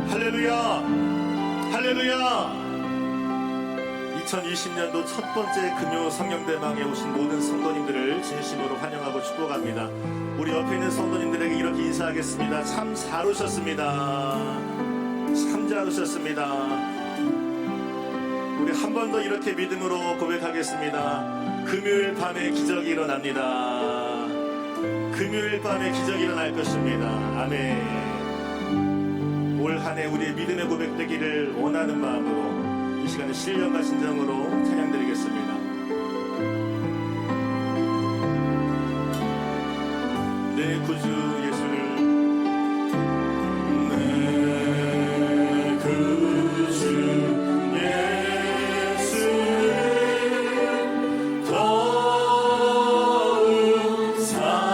할렐루야, 할렐루야. 2020년도 첫 번째 금요 성령대망에 오신 모든 성도님들을 진심으로 환영하고 축복합니다. 우리 옆에 있는 성도님들에게 이렇게 인사하겠습니다. 참 잘 오셨습니다. 참 잘 오셨습니다. 우리 한 번 더 이렇게 믿음으로 고백하겠습니다. 금요일 밤에 기적이 일어납니다. 금요일 밤에 기적이 일어날 것입니다. 아멘. 올 한 해 우리의 믿음의 고백되기를 원하는 마음으로 이 시간에 신령과 진정으로 찬양드리겠습니다. 내 구주 예수를, 내 구주 예수를 더욱 사랑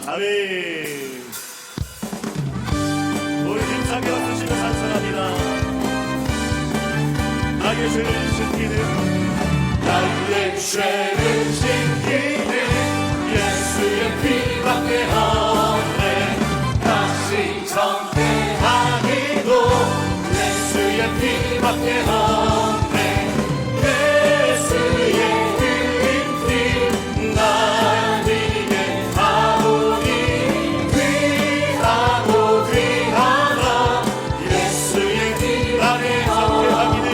아멘. 우리 힘차게 와주시며 찬송합니다. 나의 죄를 씻기는, 나의 죄를 씻기는 예수의 피밖에 없네. 다시 정죄하기도 예수의 피밖에 없네. 예수의 흘린 피 날 위해 하오니 귀하고 귀하다. 예수의 피 나를 정죄하기는,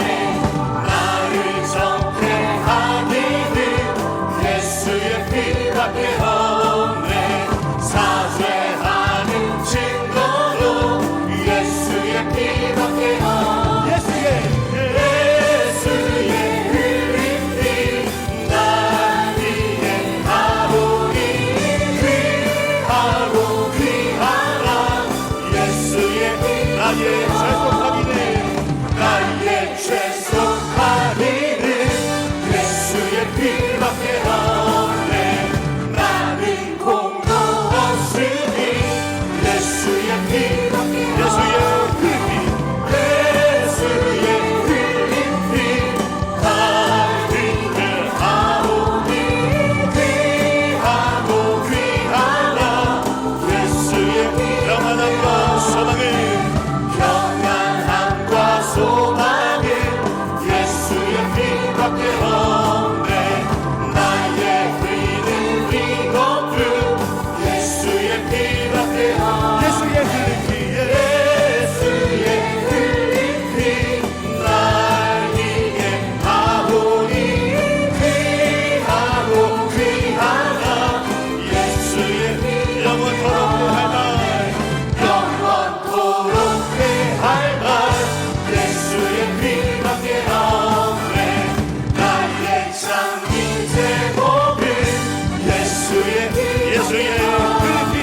나를 정죄하기는 피밖에 없네. 나는 공도 없으니 예수의 피밖에 예수의 흘린 예수의 흘린 피 나를 위하오니 귀하고 귀하다 예수의 피 평안함과 소망을 평안함과 소망은 예수의 피밖에 없네. 나의 흐리는 이것도 예수의 피밖에 없네. 예수의 흘린 피에 예수의 흘린 피 날 위해 하오니 귀하고 귀하다 예수의 피 영원토록 할 날 영원토록 할 말 예수의 피밖에 없네. 나의 장민 제목은 예수의 피 예수의 흘린 피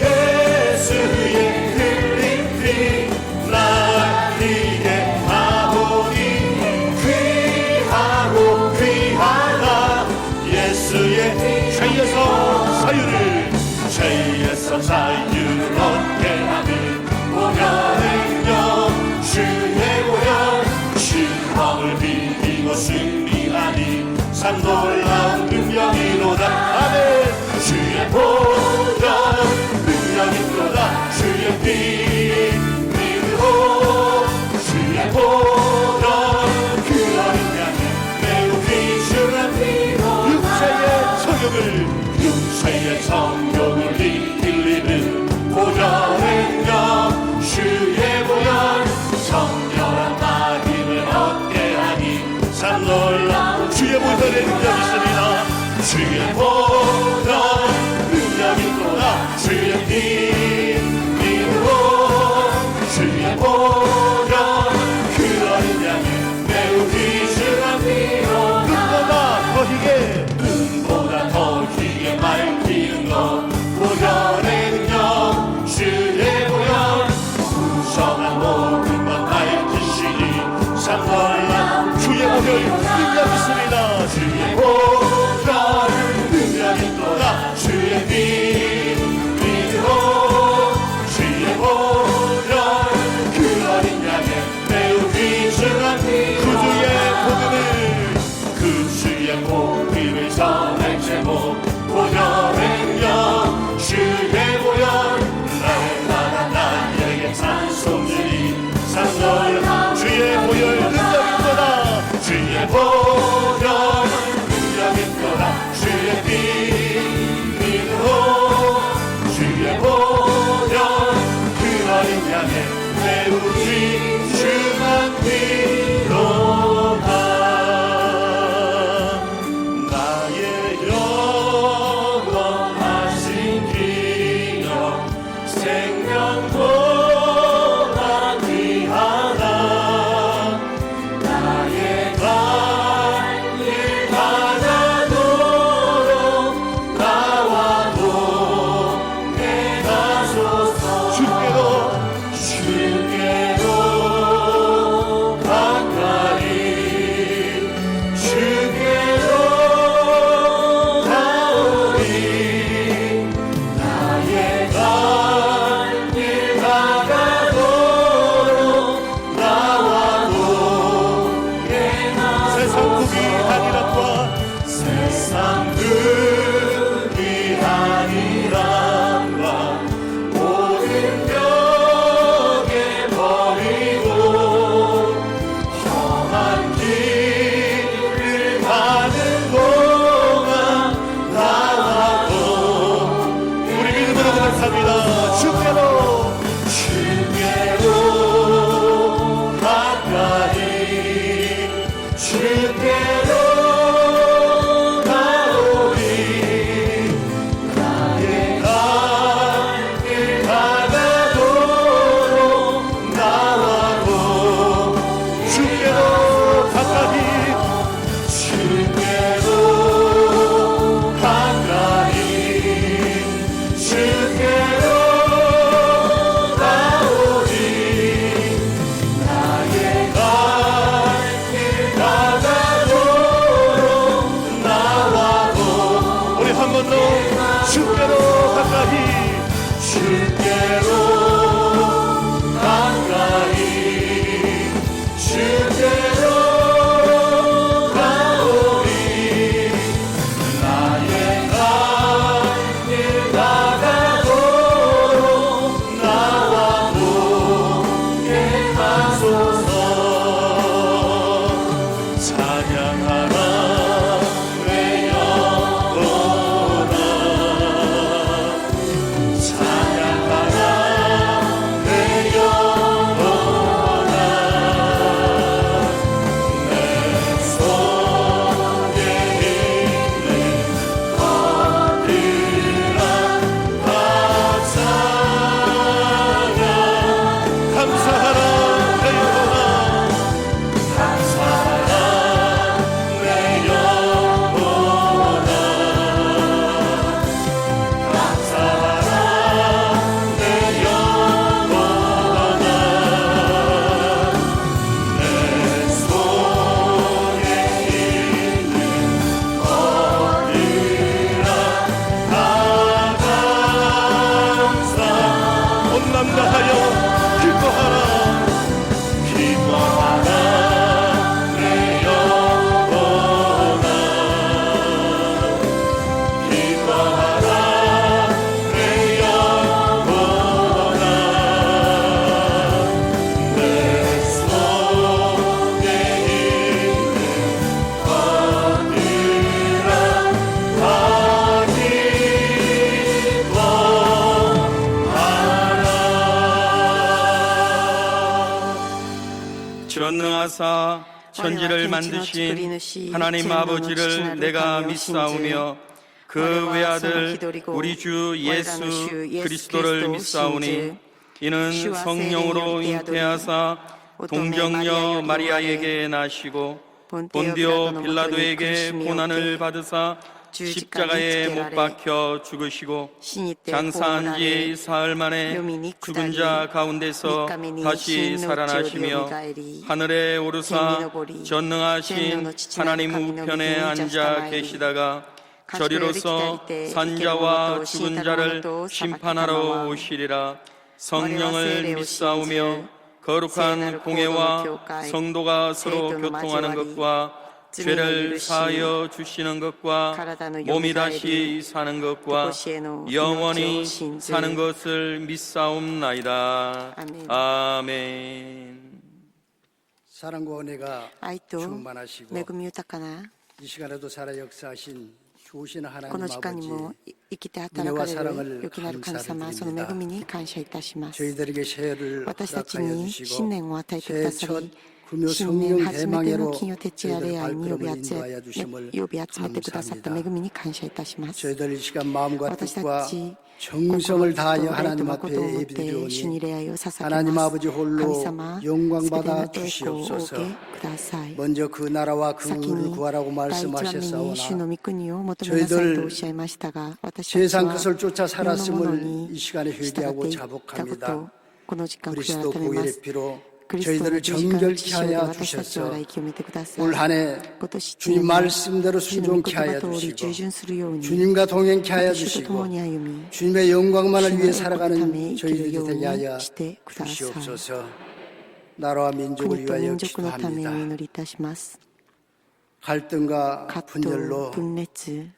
예수의 흘린 피 날 위해 하오니 귀하고 귀하다 예수의 죄에서 사유를 죄에서 자유를 얻게 하는 보혈은요 주의 보혈 신방을 비기고 승리하니 참 놀라운 능력이로다. 아멘. 주의 보혈 능력이로다. 주의 피 믿으오 주의 보혈 그 어린 양의 매우 귀중한 피로 육체의 성욕을 육체의 성욕을 이기는 보혈은요 주의 보혈 정결한 마음을 얻게 하니 참 놀라운 주의 보혈의 능력이 있습니다. 주의 보혈 능력이 또다. 주의 피 믿고 주의 보혈 그 어린 양의 매우 귀중한 피로 눈보다 더히게 눈보다 더 희게 맑히는 것 보혈의 능력 주의 보혈 부정한 모든 것 밝히시니 참 놀라운 주의 보혈 능력 있습니다. 주의 보혈 능력이 또다. 주의 피 믿으오 주의 보혈 그 어린 양의 매우 귀중한 피 구주의 복음을 그 주의 복음을 전할 제목 보혈은요 주의 보혈 날마다 나에게 찬송주니 참 놀라운 주의 보혈 능력이 있도다. 주의 보혈 능력이 있도다. 주의 피 믿으오 주의 보혈 그 어린 양의 매우 귀중한 피로다. 나의 영원하신 기념 생명보다 귀하다. 나의 갈길 바다도록 나와도 내가소서. 주께로 가까이 주께로 가오리. 나의 갈길 바다도록 나와도 세상 국이 아니란과 세상 흙이 아니란과 모든 벽에 버리고 험한 길을 가는 동안 나와도 우리 믿음으로 고백합니다. 주께로 주께로 가까이 주께로 가오리. 인도하사 천지를 만드신 하나님 아버지를 내가 믿사오며 그 외아들 우리 주 예수 그리스도를 믿사오니 이는 성령으로 잉태하사 동정녀 마리아에게 나시고 본디오 빌라도에게 고난을 받으사 십자가에 못 박혀 죽으시고 장사한 지 사흘 만에 죽은 자 가운데서 다시 살아나시며 하늘에 오르사 전능하신 하나님 우편에 앉아 계시다가 저리로서 산자와 죽은 자를 심판하러 오시리라. 성령을 믿사오며 거룩한 공회와 성도가 서로 교통하는 것과 죄를 사하여 주시는 것과 몸이 다시 사는 것과 영원히 사는 것을 믿사옵나이다. 아멘. 사랑과 은혜가 愛と 충만하시고 恵み豊かな 이 시간에도 살아 역사하신 좋으신 こ 하나님 の時間にも 아버지 生きて働かれる良きなる神様、その恵みに感謝いたします。 저희들에게 새해를 私たち 허락하여 に 주시고 新年を与えてくださ 새해 り 첫 금요 新年 성령 初めての 대망회로 金曜徹夜礼拝に呼び 저희들을 集 발걸음을 인도하여 주심을 めてくださった恵 감사합니다. みに感謝いたします。 저희들 이 시간 마음과 私 뜻과 たち 정성을 다하여 心と 하나님 誠 앞에 を持って主に 예배드리오니 礼拝を捧げ 하나님 ます。 아버지 홀로 神様、 영광 すべて 받아 の栄光をお 주시옵소서. 受けください。 먼저 그 나라와 그 先 의를 に 구하라고 第一番目に主 말씀하셨사오나 の御国を求めなさいとおっしゃいましたが、私たち 세상 は 것을 쫓아 世のもの 살았음을 に 이 시간에 従って 회개하고 いったこ 자복합니다. と、この時間悔い 그리스도 改めま 보혈의 す。 피로 クリストの 저희들을 十字架の 정결케 血潮で 하여 私たちを 주셔서 洗い清めてください。 올 한 해 今年 주님 一年も 말씀대로 主の御 순종케 言葉 하여 通り 주시고 従順するように 주님과 동행케 하여 主と共 주시고 に歩み 주님의 영광만을 主の 위해 栄光のため 살아가는 生きる 저희들이 よう 되게 하여 にしてください。 주시옵소서. 나라와 민족을 国と 위하여 民族のためお 기도합니다. 祈りいたします。 갈등과 葛 분열로 藤、分裂、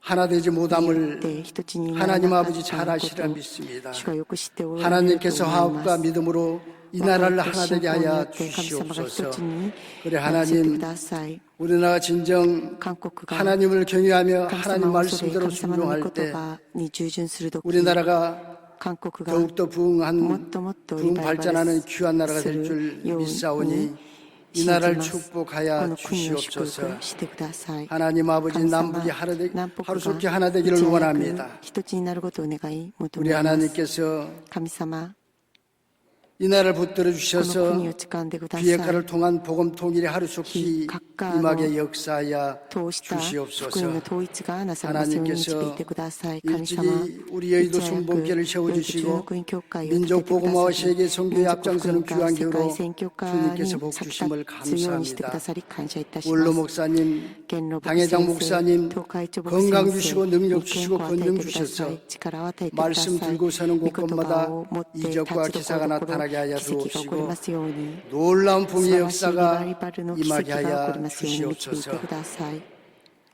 하나 되지 で 못함을 一つにならな 하나님 かっ 아버지 た 잘 こ 아시리라 と、 믿습니다. 主がよく知っておられると 하나님께서 思い 화합과 ます。 믿음으로 이 和解 나라를 と 하나 信仰 되게 によ 하여 って神様が一 주시옵소서. つに 그래 なせてく 하나님 ださい。 우리나라가 진정 韓国が 하나님을 경외하며 神 하나님 様を恐れ 말씀대로 神様の御 순종할 言 때 葉に従順するとき、 우리나라가 韓国が 더욱더 もっ 부흥한 ともっと 부흥 リバイバ 발전하는 ル 귀한 나라가 す 될 る 줄 ように 믿사오니 이 信じ 나라를 ます。こ 축복하여 の国を祝 주시옵소서. 福してください。 하나님 아버지 神様、 남북이 하루속히 南北 하나 がい 되기를 ち早く 원합니다. 一つになることを願い求 우리 めます。 하나님께서 神様、 이 나라를 붙들어 この 주셔서 国を掴んでください。 비핵화를 통한 복음 통일이 하루속히 각각 임하게 역사하여 通した福音 주시옵소서. の統一がなされますように導い 하나님께서 てください。神 일찍이 様、 우리 여의도 いち早く 순복음교를 中 세워주시고 国教会を 민족 立ててくだ 복음화와 さり 세계 선교에 民族福 앞장서는 音化 귀한 世界 교로 宣教化 주님께서 に 복 先 주심을 立つようにしてくだ 감사합니다. さり感謝いたしま 원로 す。 목사님 元老牧 당회장 先生、 목사님 東海長牧 건강 先 주시고 生 능력 に 주시고 健康を与え 권능 てくださ 주셔서 い。力を与えてくだ 말씀 さい。 들고 서는 御言 곳곳마다 葉を持って 이적과 立ち 기사가 どころ 나타나게 하여 奇跡が起こり 주옵시고 ますように。 놀라운 素 풍의 晴らしいリバ 역사가 イバルの奇跡 임하게 が起こ 하여 りますように導いて 주시옵소서. ください。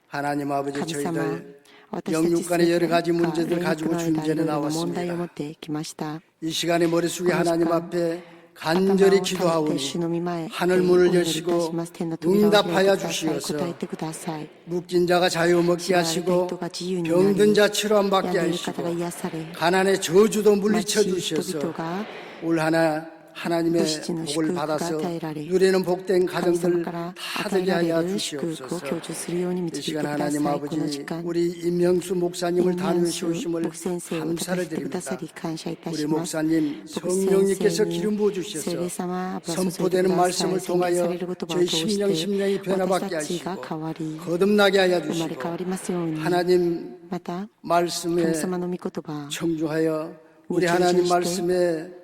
하나님 아버지 神様、 저희들 私たち 영육 す 간의 べ 여러 て 가지 が 문제들 霊力 가지고 の間いろ 중전에 いろな問題を持 나왔습니다. ってきました。 이 시간에 머리 숙여 하나님 시간 앞에 頭 간절히 を立てて 기도하오니 主の御前で 하늘 お 문을 祈りいたし 여시고 ます。天の扉を開いて 응답하여 ください。 주시어서 答えてください。 묶인 자가 자유 먹게 縛られた 하시고 人が自由にな 병든 り、 자 치료함 病 받게 んでいる方 하시고 が癒され、 가난의 저주도 물리쳐 町人 주셔서 々が 올 하나 하나님의 부시지는 복을祝福が 받아서 与えられ 누리는 복된 神様 가정들 から 다 与え 되게 られ 하여 る祝福を 주시옵소서. 享受するように 이 導いてく 시간 ださい。 하나님 この 아버지 時間、 우리 임명수 목사님을 イン 다루어 ス 주심을 牧先生を立 감사를 ててくださ 드립니다. り感謝いた 우리 します。 목사님 牧先 성령님께서 生に 기름 부어 聖 주셔서 霊様油注いで 선포되는 ください。 말씀을 宣言さ 통하여 れる言葉を 저희 通 심령 して 심령이 변화받게 私たちが 하시고 変わり、 거듭나게 하여 生まれ変わ 주시고 りますように、 하나님 また 말씀에 神様の御言葉 청중하여 우리 우리 하나님 주시되 말씀에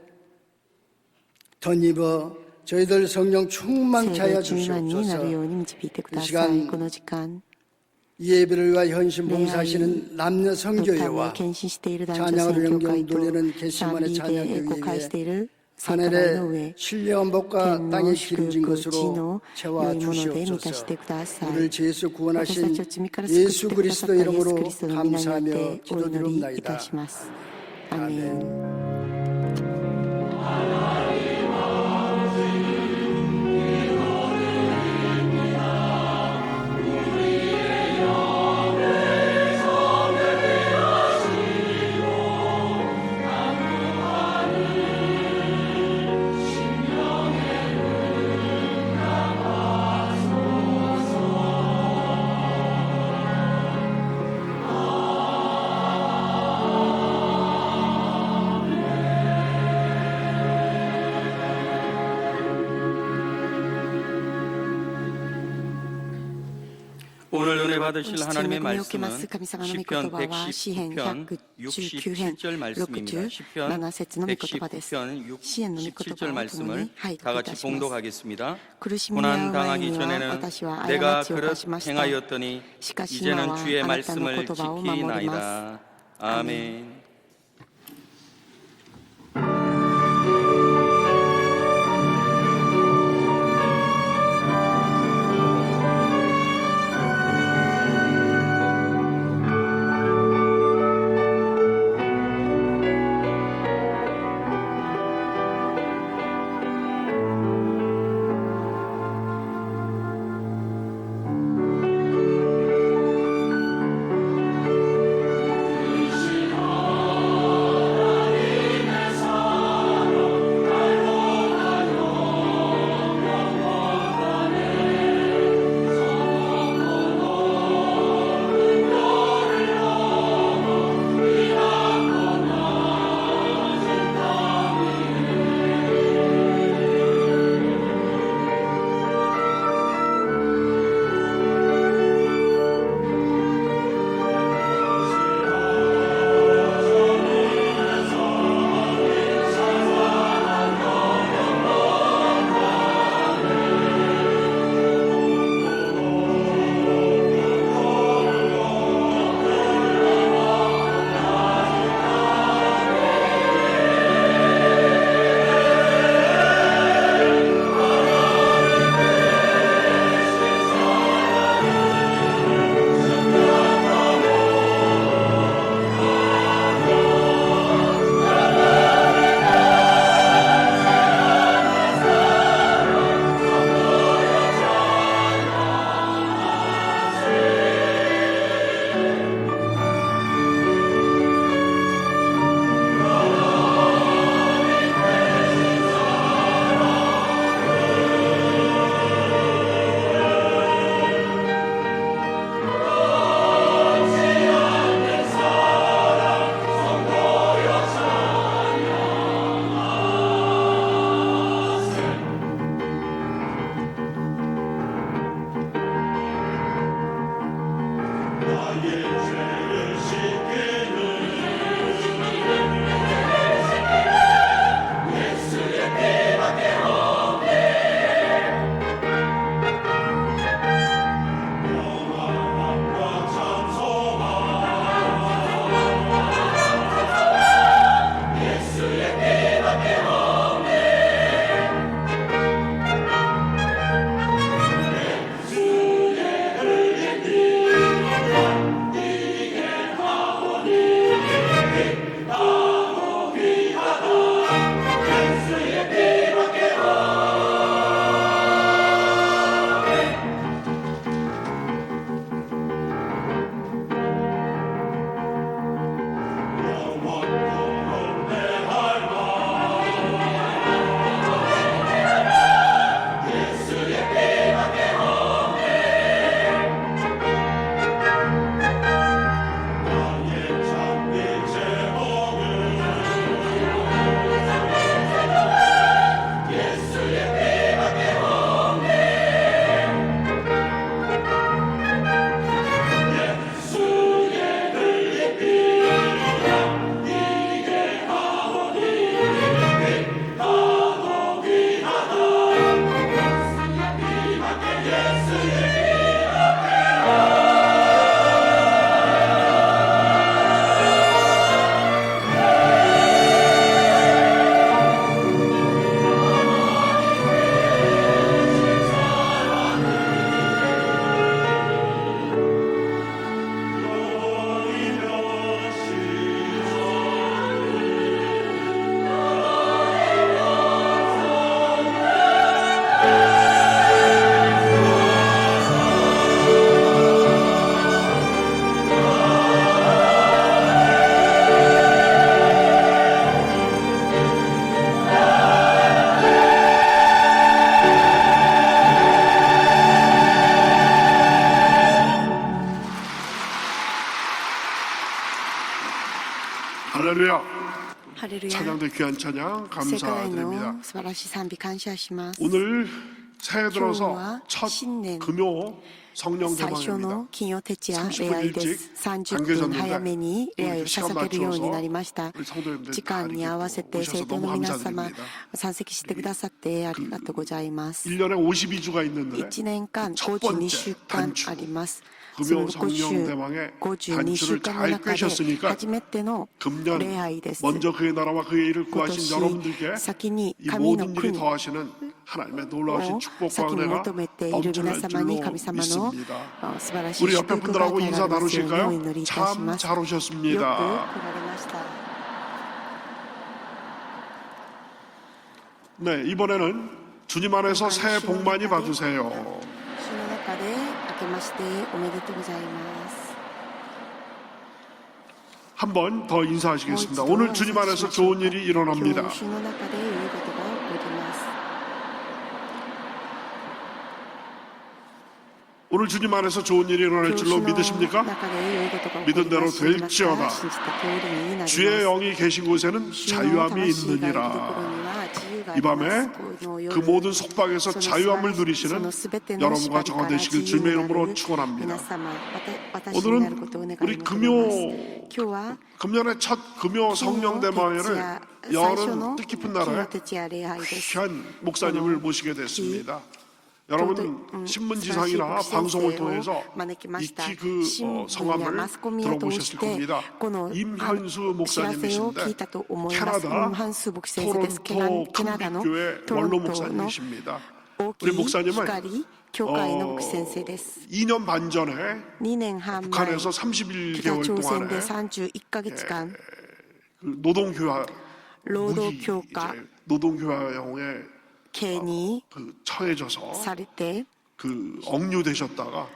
덧입어 저희들 성령 聖 충만케 霊 하여 充満になる 주시옵소서. ように導いてくださ이 시간 い。この時間、 이 예배를 위하여 현신 봉사하시는 남녀 のため 성교회와 献身している男女 찬양을 宣教会 영경 と 돌리는 賛 개신만의 美で栄光 찬양교회 を返してい 위에 る聖歌台の上、 하늘의 신령한 복과 天 땅의 の 기름진 祝福、地 것으로 の 채워 良いもので満たし 주시옵소서. てください。 우리를 죄에서 私た 구원하신 ちを罪から 예수 救ってくださった 그리스도 イエス・ク 이름으로 リストの皆によって 감사하며 お祈りい 기도드립니다. たします。アーメン。 아멘. 받으실 하나님의 말씀은 受けます神様の御 시편 言葉は詩編 119편 119編 67절 말씀입니다. 67 시편 7節の御言葉です 119편 詩編の御言 67절 葉を共 말씀을 に拝 다 読いた 같이 します 봉독하겠습니다. 苦しみに遭 고난 う前 당하기 には 전에는 私は 내가 過ちを 그릇 犯しました 행하였더니 しかし今 이제는 は 주의 あなたの 말씀을 言葉を守ります 지키나이다. 아멘. 할렐루야. ハレルヤ 찬양도 귀한 찬양 世界 감사드립니다. の素晴らしい賛美感謝します 오늘 새해 들어서 교회와 첫 신년 금요 성령 最初 대망입니다. の金曜徹夜 30礼拝です30分早めに礼拝を捧げるようになりました。時間に合わせて生徒の皆様参席してくださってありがとうございます。 1년에 52주가 있는데 1年間 첫 52週 번째 間あります。 금요 その 성령 대망의 52週 단추를 間の 잘 中で 꿰셨으니까 初めての 금년 礼拝です。 먼저 그의 나라와 그의 일을 今 구하신 年 여러분들께 先に 이 神の 모든 일이 国 더하시는 하나님의 놀라우신 を 축복과 先に 은혜가 求めている皆 넘쳐날 様に 줄로 神様の 믿습니다. 素晴らしい 우리 祝 옆에 福が 분들하고 与えら 인사 れますようにお 나누실까요? 祈りいたし 참 ます。 잘 よく来 오셨습니다. られました。 네, 이번에는 주님 안에서 새해 복 많이 받으세요. 主の中で明けましておめでとうございます。 한 번 더 인사하시겠습니다. もう一度 오늘 주님 안에서 좋은 일이 今 일어납니다. 日主の中で良いことが起こります。 오늘 주님 안에서 좋은 일이 일어날 今日 줄로 主の 믿으십니까? 中で良いことが起こ 믿은 り 대로 ます。信じます 될지어다. か？信じた通りになります。 주의 영이 계신 곳에는 主の 자유함이 魂がいるところに 있느니라. は自由があ 이 ります。 밤에 この夜 그 모든 속박에서 その 자유함을 そ 누리시는 の全ての 여러분과 縛り 저가 から 되시길 自由 주님의 にな 이름으로 る 축원합니다. 皆様、私になることをお願い 오늘은 求 우리 めます。 금요 今日は 금년의 첫 금요 성령 대망회를 最初 여는 の 뜻깊은 金 날에 曜徹夜礼拝です。 귀한 목사님을 모시게 됐습니다. 여러분 신문지상이나 방송을 통해서 익히 그 성함을 들어보셨을 겁니다. 임현수 목사님이신데 캐나다 토론토 큰빛교회 원로 목사님이십니다. 우리 목사님은 2년 반 전에 2年半前 북한에서 北 31개월 朝鮮 동안에 で31ヶ月間 그 노동교화 労働 무기 強化 이제 노동교화용에 刑に 그 처해져서 されて 그 억류되셨다가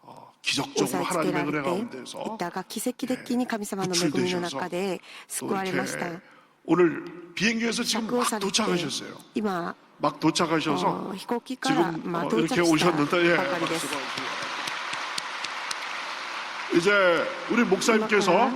押 기적적으로 さえつけ 하나님의 ら 은혜 れてい 가운데서 たが奇跡的に神様の恵みの中で 또 救われました。 이렇게 오늘 비행기에서 지금 釈放 막 されて 도착하셨어요. 今 막 도착하셔서 飛行機から 지금 到 이렇게 着したば 오셨는데 예, かりです。 박수가 이제 우리 今か 목사님께서 ら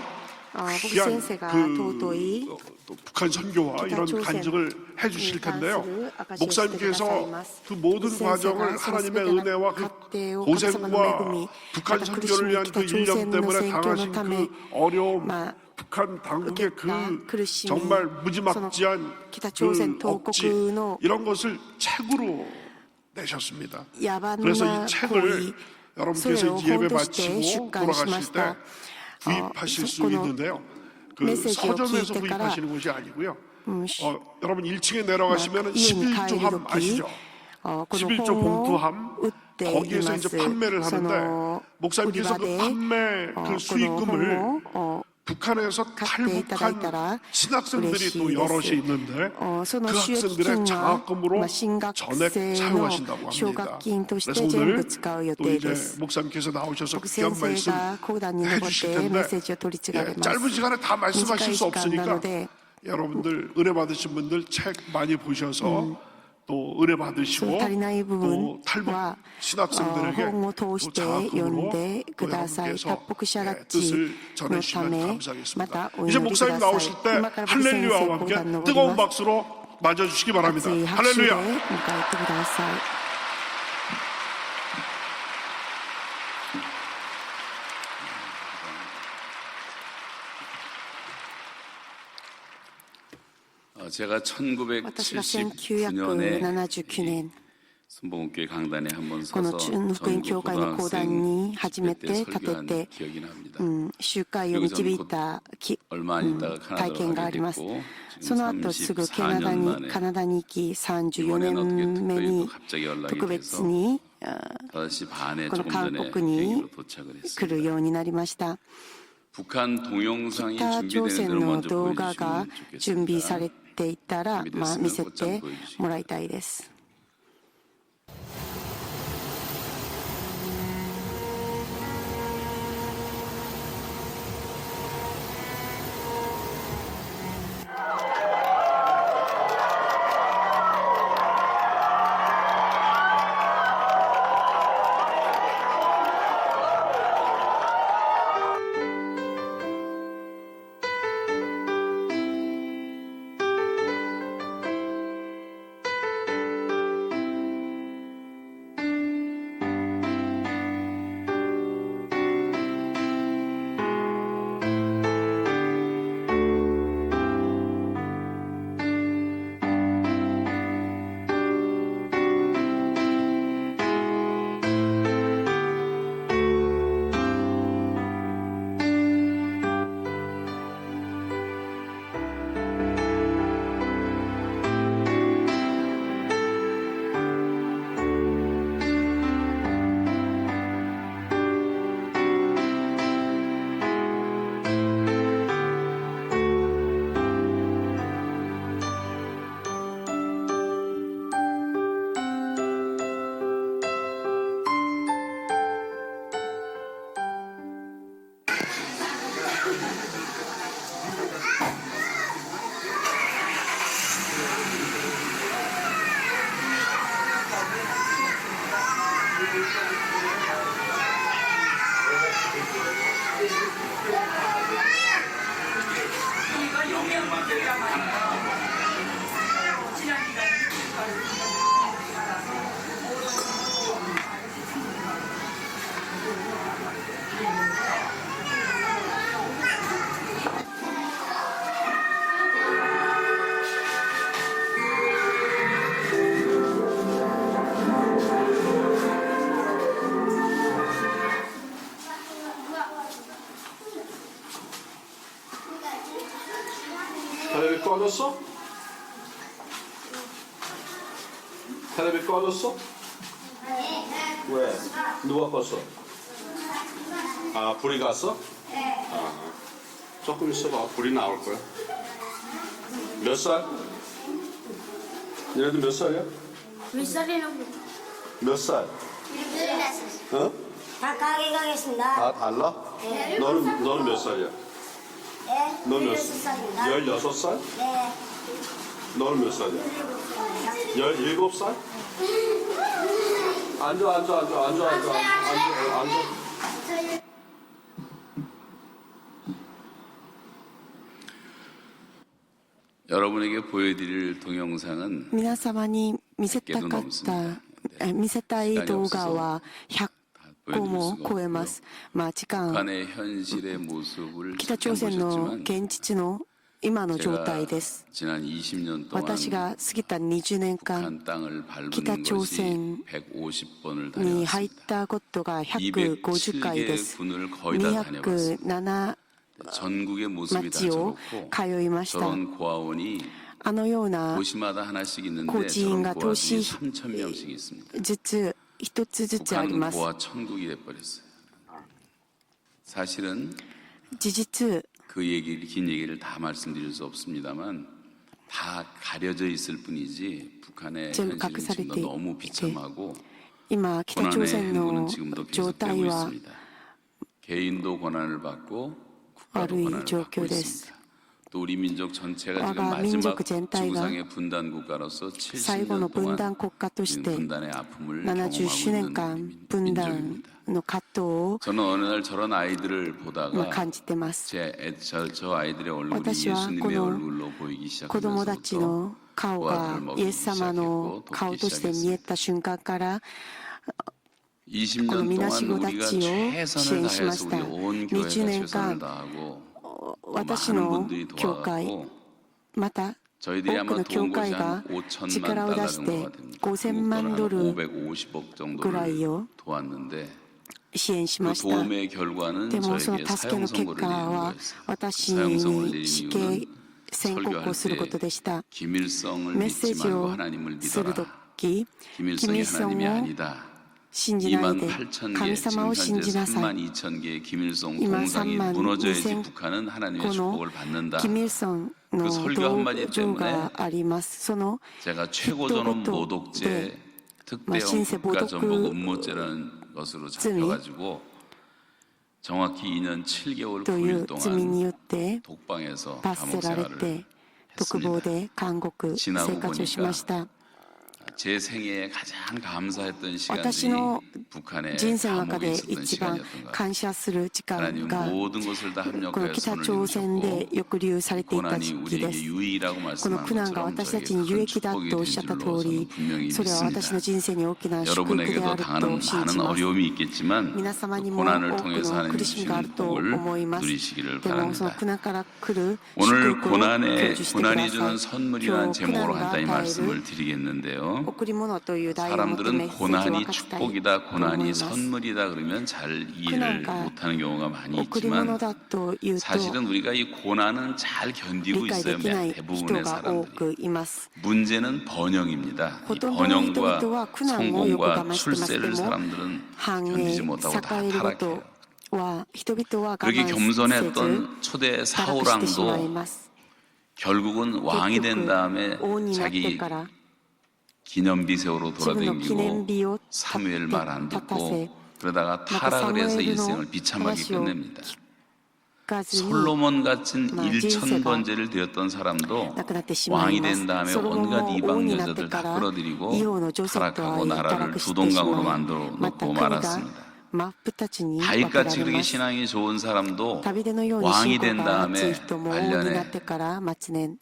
牧 귀한 先生が 그 尊い 또 북한 선교와 이런北朝鮮 간증을 해주실 に関す 텐데요. る証しをしてください 목사님께서 ます。 그 모든 先生 과정을 がその全 하나님의 ての 은혜와 過 그 程を神様の恵み 고생과 북한 また苦し 선교를 み 위한 그 北朝 1년 鮮の 때문에 宣教の 당하신 ため 그 어려움, まあ 북한 당국의 그 苦しみ 정말 その 무지막지한 北朝鮮 그 当 억지 国の 이런 것을 책으로 내셨습니다. 野蛮 그래서 な 이 行為 책을 それ 여러분께서 を 이 예배 本として出 마치고 刊しま 돌아가실 し 때 た。 구입하실 수 この 있는데요. 그 메시지를 서점에서 聞いてから 구입하시는 것이 아니고요. うん 여러분 1층에 내려가시면 家に帰る 11조함 時 아시죠? この 11조 本を 봉투함 売ってい 거기에서 ま 이제 す。 판매를 そ 하는데 の売り 목사님께서 場 그 で 판매 こ 그 の 수익금을 本を 북한에서 買っていただいたら 탈북한 신학생들이 嬉し 또 いです。 여럿이 있는데 その 그 収益 학생들의 金は 장학금으로 進学 전액 生の 사용하신다고 奨 합니다. 学金とし 그래서 て全 오늘 部使う予 또 定 이제 です 목사님께서 나오셔서 牧 귀한 先 말씀 生が講談に登っ 해주실 てメッ 텐데 セージを取り継がれ 예, ま 짧은 す 시간에 다 短 말씀하실 い 수 時間なの 없으니까 で 여러분들 은혜 받으신 분들 책 많이 보셔서 또 은혜 そ 받으시고 の足りない部分 또 탈북 は 신학생들에게 本を通 또 して読ん 장학금으로 で 또 ください 여러분께서 脱北者 예, 拉致 뜻을 のた 전해주시면 めま 감사하겠습니다. たお 이제 祈りく 목사님 ださい 나오실 때 今から牧先生 할렐루야와 講 함께 談登り 뜨거운 ます 박수로 맞아주시기 바랍니다. 熱い拍手で迎え 할렐루야. てください 제가 私が 1979년에 1979年 선봉교회 강단에 한번 この 서서 中福音教会の講談に初めて立て 설교한 て 기억이 납니다. 集会を導いた 얼마 안 있다가 体 카나다로 験があ 가게 ります 됐고 その後すぐカナダ 34년 만에 に行き34 이번에는 어떻게 年目 특별히 に 또 갑자기 연락이 特別 돼서 に 5시 반에 この 조금 韓 전에 国に 비행기로 도착을 来る 했습니다. ようになりました 북한 동영상이 北朝 준비되는 鮮 걸 の 먼저 動画が 보여주시면 準備さ 좋겠습니다. れていたら、見せて 준비됐으면 곧장 もらいたいです 네, 텔레비 꺼졌어? 텔레비 꺼졌어? 왜? 누가 껐어? 아, 불이 갔어? 아, 조금 있어봐. 불이 나올 거야. 몇 살? 얘네들 몇 살이야? 몇 살이라고? 몇 살? 어? 다 가게 가겠습니다. 다 달라? 네. 너는 몇 살이야? 네. 넌 몇 16살입니다. 16살? 네. 너는 몇 살이야? 17살? 앉아. 여러분에게 보여드릴 동영상은 皆様に見せたかった見せたい動画は100個も超えます。まあ時間 북한의 현실의 모습을 北朝鮮の 보셨지만 現実の今の状態で 제가 す。 지난 20년 동안 私が過ぎた20年間 북한 땅을 밟은北朝 것이 鮮 150번을 に入っ 다녀왔습니다. たことが150回で 207개 す。 군을 거의 다 다녀봤습니다. 207 전국의 모습이 다 町を 저렇고 通いました。 저런 고아원이 あのような 도시마다 하나씩 있는데 고지인가 저런 고아들이 도시 3,000명씩 있습니다. ずつ一つずつあり 북한은 ます。 고아 천국이 돼버렸어요. 사실은 事実 그 얘기를 긴 얘기를 다 말씀드릴 수 없습니다만 다 가려져 있을 뿐이지 북한의 전부 현실은 지금도 隠されていて 너무 비참하고 今北朝 고난의 鮮 행군은 の 지금도 状 계속되고 態は 있습니다. 개인도 고난을 받고 국가도 悪い 고난을 状 받고 況です 있습니다. 또 우리 민족 전체가 지금 我が民 마지막 族全体が 지구상의 분단 국가로서 最後の 70년 分 동안 断国家とし 우리는 て 분단의 아픔을 70周年 경험하고 間 있는 分断 민족입니다. の葛藤を 저는 어느 날 저런 아이들을 まあ 보다가 感じてます 저 아이들의 얼굴이 私は 예수님의 この 얼굴로 보이기 子供たち 시작하면서부터 の顔が 고아들을 イエ 먹이기 ス様の 시작했고 顔 돕기 として見え 시작했습니다. た瞬間から 20년 このみなし 동안 子た 우리가 ちを支 최선을 援しま 다해서 した 우리 온 20 교회가 年 최선을 間 다하고 私 많은 の 분들이 教会 도와갔고 また 저희들이 多く 아마 の 도운 教 것이 会が 한 5천만 力を出 달러 して 정도가 됩니다. 5000万 한 ドル 550억 ぐらい 정도를 を 도왔는데 支援し 그 ました。 도움의 결과는 でもその 저에게 助けの 사형 結 선고를 果 내리는 は 거였어요. 私 사형 선고를 に 내린 死刑 이유는 宣告をすることでした。 김일성을 メッセー 믿지 ジ 말고 を 하나님을 する 믿어라. とき、キム・イ 김일성이 ルソン 하나님이 を 아니다. 信じないで 28,000개, 神 지금 様を信 현재 じなさい。 32,000개의 김일성今 동상이 3万 무너져야지 2000 북한은 하나님의 この 축복을 받는다. キム・イルソンの 그 설교 道 한마디 場 때문에 があります。その 제가 최고전원 또 모독죄 네. 특대형 신세 국가전복 모독 음모죄라는 것으로罪 잡혀가지고 정확히 2년 7개월 とい 9일 う罪に 동안 よって 독방에서 罰 감옥 せられ 생활을 て独房 했습니다. で監獄生活をしました。 제 생애에 가장 감사했던 私 시간이 の 북한의 人生の中 감옥에 で 있었던 一番 시간이었던 것 같아요. 感謝する時間 하나님 が 모든 것을 다 この 합력하여 北 손을 朝鮮で 내주셨고 抑留されていた 고난이 時期で 우리에게 す。 유의라고 この 말씀한 苦難が 것처럼 私たち 저에게 に有 큰 益だ 축복이 とおっ 된 しゃった 줄로 通り 저는 분명히 それは私の 믿습니다. 人生に大きな祝福であ 여러분에게도 る 당하는 と信じ 많은 ます。 어려움이 있겠지만 皆様 그 にも多 고난을 く 통해서 の 하나님 苦しみがある 주시는 と 복을 思います。 누리시기를 でもその 바랍니다. 苦難から来る 오늘 祝福を享 고난에 受してくだ 고난이 さ 주는 い。 선물이라는 今日苦 제목으로 難が 간단히 与える 말씀을 드리겠는데요. 贈り物という題をもってメ 사람들은 ッセージを分 고난이 かちたいと 축복이다, 思い 고난이 ます。 선물이다 그러면 잘 이해를 고난과 못하는 경우가 많이 贈り物 있지만 だというと 사실은 우리가 이 고난은 잘 理 견디고 解 있어요. できない人 대부분의 が多 사람들이. くいます。 문제는 번영입니다. 이 ほとんどの人々 번영과 は苦難をよく我 성공과 慢してますけ 출세를 ども、 사람들은 繁栄、 견디지 못하고 다 栄えるこ 타락해요. とは人々は我 그렇게 慢せず 겸손했던 초대 堕落してしまい 사우랑도 ます。 결국은 왕이 된 다음에 王になって 자기 から 기념비 세우러 自分の記念 돌아다니고 日を 사무엘 말 안 立たせ 듣고 그러다가 타락을 해서 일생을 비참하게 끝냅니다. かずに 솔로몬 같은 마, 1,000번째를 드렸던 사람도 亡くなってしまい 왕이 ま 된 す。 다음에 ソロモン 온갖 も王 이방 になって 여자들 か 다 ら 끌어들이고 イオのジョセフとは 타락하고 堕 나라를 落してしまい 두동강으로 만들어 また 놓고 国が 말았습니다. 真っ二つに分けら 다윗같이 れ 그렇게 ます 신앙이 좋은 사람도 ダビデのように 왕이 信仰 된 が熱い 다음에 人も王になっ 말년에 てから末年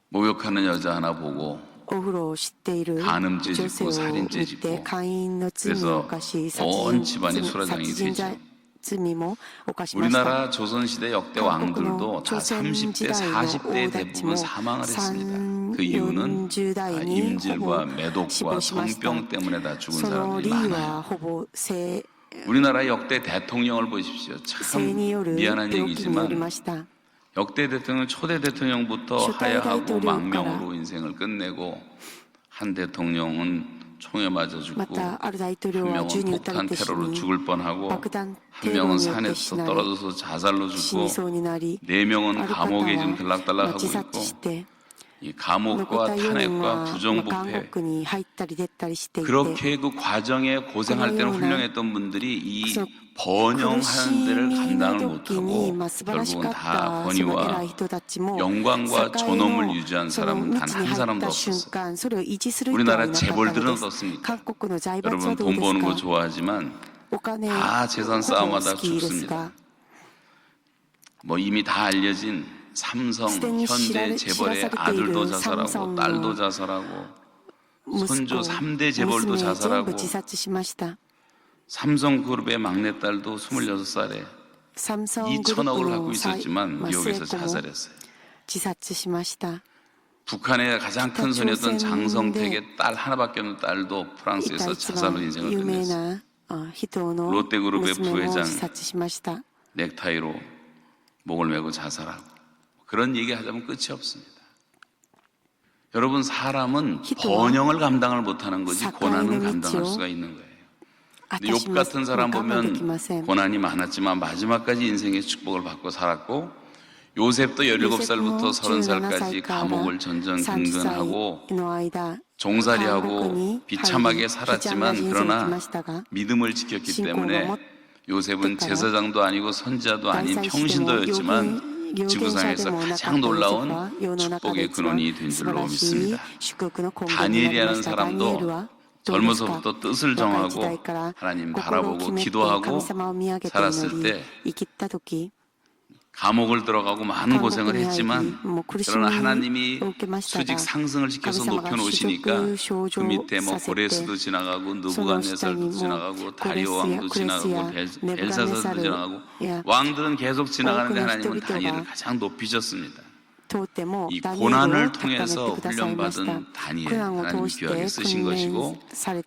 목욕하는 여자 하나 보고 お風呂を知っている 간음죄 女 짓고 性を見 살인죄 て 짓고 会員の罪を犯し 그래서 온 집안이 수라장이 되죠. 罪も犯しました 우리나라 조선시대 역대 왕들도 다 30대, 40대 대부분 사망을 했습니다. 그 이유는 다 임질과 매독과 성병 때문에 다 죽은 その理 사람들이 由 많아요. はほぼ性 우리나라 역대 대통령을 보십시오. 性によ 참 る 미안한 病気によりま 얘기지만 した 역대 대통령, 초대 대통령부터 초대 하야하고 대통령 망명으로 인생을 끝내고 한 대통령은 총에 맞아 ま 죽고 たある大統 한 領は 명은 銃に撃たれ 폭탄 て死 테러로 に 죽을 뻔하고 爆弾 한 テロ 명은 によって死 산에서 なれ 떨어져서 자살로 死 죽고 にそうになり 네 명은 ある方 감옥에 지금 は 들락달락하고 自 있고 殺して 이 残っ 감옥과 た4人 탄핵과 は監 부정부패 獄に入ったり出たりしていて 그렇게 그 과정에 고생할 때는 그러나 훌륭했던 분들이 이 그래서 번영하는 데를 苦しみの 감당을 時に 못하고 素晴らしか 결국은 っ 다 たその偉 권위와 い人たちも 영광과 社会 존엄을 の 유지한 その 사람은 道 단 に 한 入っ 사람도 た瞬 없었어요. 間それを維持する人はい 우리나라 なかった 재벌들은 のです 어떻습니까? 韓国の財閥は 여러분 どう 돈 で 버는 す 거 か 좋아하지만 お金 다 재산 ほぼ 싸움하다 好きです 죽습니다. が 뭐 이미 다 알려진 삼성 すでに 현재 知ら 재벌의 されている 아들도 サム 자살하고 ソン 딸도 の 자살하고 息 손주 子 3대 재벌도 娘全 자살하고 部自殺しました 삼성그룹의 막내딸도 26살에 サムソングループ 2천억을 の 갖고 末 있었지만 末 미국에서 っ子も 자살했어요. 自殺しました 북한의 가장 큰 손이었던 장성택의 딸 하나밖에 없는 딸도 一 프랑스에서 一 자살로 番 인생을 有名 끝냈어요. な人の 롯데그룹의 娘も 부회장 自殺しました 넥타이로 목을 메고 자살하고 그런 얘기하자면 끝이 없습니다. 여러분 사람은 번영을 감당을 못하는 거지 고난은 감당할 수가 있는 거예요. 근데 욥 같은 사람 보면 고난이 많았지만 마지막까지 인생의 축복을 받고 살았고 요셉도 17살부터 30살까지 감옥을 전전긍긍하고 종살이하고 비참하게 살았지만 그러나 믿음을 지켰기 때문에 요셉은 제사장도 아니고 선지자도 아닌 평신도였지만 지구상에서 가장 놀라운 축복의 근원이 된 줄로 믿습니다. 다니엘이라는 사람도 젊어서부터 뜻을 정하고 하나님 바라보고 기도하고 살았을 때 감옥을 들어가고 많은 고생을 했지만 그러나 하나님이 수직 상승을 시켜서 높여놓으시니까 그 밑에 뭐 고레스도 지나가고 느부갓네살도 지나가고 다리오 왕도 지나가고 벨사살도 지나가고 왕들은 계속 지나가는데 하나님은 다니엘을 가장 높이셨습니다. 이 고난을 통해서 훈련받은 다니엘 하나님 귀하게 쓰신 것이고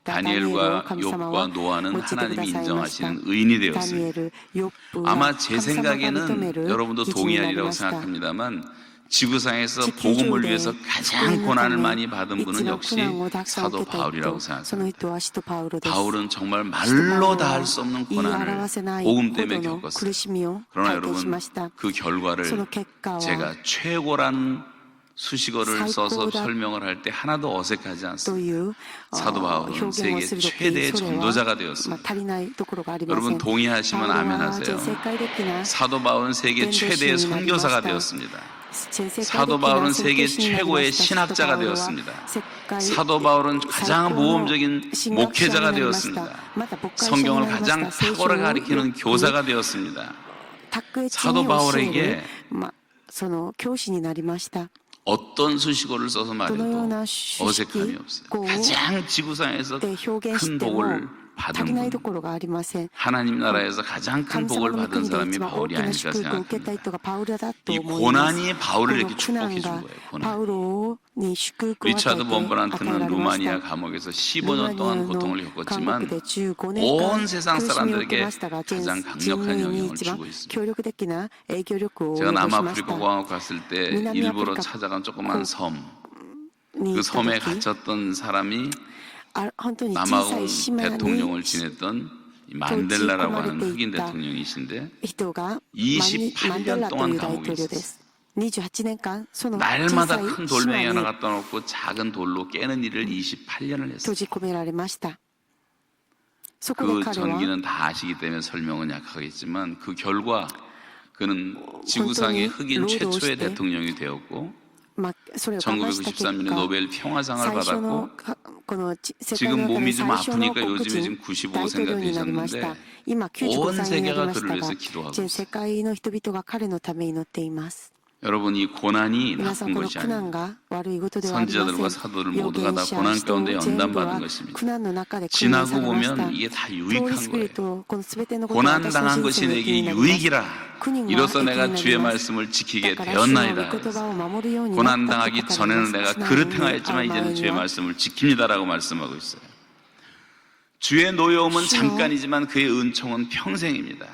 다니엘과 욥과 노아는 하나님이 인정하시는 의인이 되었습니다. 아마 제 생각에는 여러분도 동의하리라고 생각합니다만 지구상에서 복음을 위해서 가장 고난을 많이 받은 분은 역시 사도 바울이라고 생각합니다. 바울은 정말 말로 다 할 수 없는 고난을 복음 때문에 겪었어요. 그러나 여러분 그 결과를 제가 최고라는 수식어를 써서 설명을 할 때 하나도 어색하지 않습니다. 사도 바울은 세계 최대의 전도자가 되었습니다. 여러분 동의하시면 아멘 하세요. 사도 바울은 세계 최대의 선교사가 되었습니다. 사도 바울은 세계 최고의 신학자가 되었습니다. 사도 바울은 가장 모범적인 목회자가 되었습니다. 성경을 가장 탁월하게 가리키는 교사가 되었습니다. 사도 바울에게 어떤 수식어를 써서 말해도 어색함이 없어요. 가장 지구상에서 큰 복을 받은 분, 하나님 나라에서 가장 큰 복을 받은 사람이 바울이 아닐까 생각합니다. 이 고난이 바울을 이렇게 축복해 준 거예요. 고난. 리차드 본브란트는 루마니아 감옥에서 15년 동안 고통을 겪었지만 온 세상 사람들에게 가장 강력한 영향을 주고 있습니다. 제가 남아프리카 공화국 갔을 때 일부러 찾아간 조그만 섬, 그 섬에 갇혔던 사람이 남아공 대통령을 지냈던 만델라라고 하는 흑인 대통령이신데 28년 동안 감옥에 있었어요. 날마다 큰 돌멩이 하나 갖다 놓고 작은 돌로 깨는 일을 28년을 했어요. 그 전기는 다 아시기 때문에 설명은 약하겠지만 그 결과 그는 지구상의 흑인 최초의 대통령이 되었고 1993년에 노벨 평화상을 받았고 지금 몸이 좀 아프니까 요즘에 지금 95세가 되셨는데 온 세계가 그를 위해서 기도하고 있어요. 여러분, 이 고난이 나쁜 것이 아닙니다. 선지자들과 사도들 모두가 다 고난 가운데 연단받은 것입니다. 지나고 보면 이게 다 유익한 거예요. 고난당한 것이 내게 유익이라. 이로써 내가 주의 말씀을 지키게 되었나이다. 고난당하기 전에는 내가 그릇 행하였지만 이제는 주의 말씀을 지킵니다라고 말씀하고 있어요. 주의 노여움은 잠깐이지만 그의 은총은 평생입니다.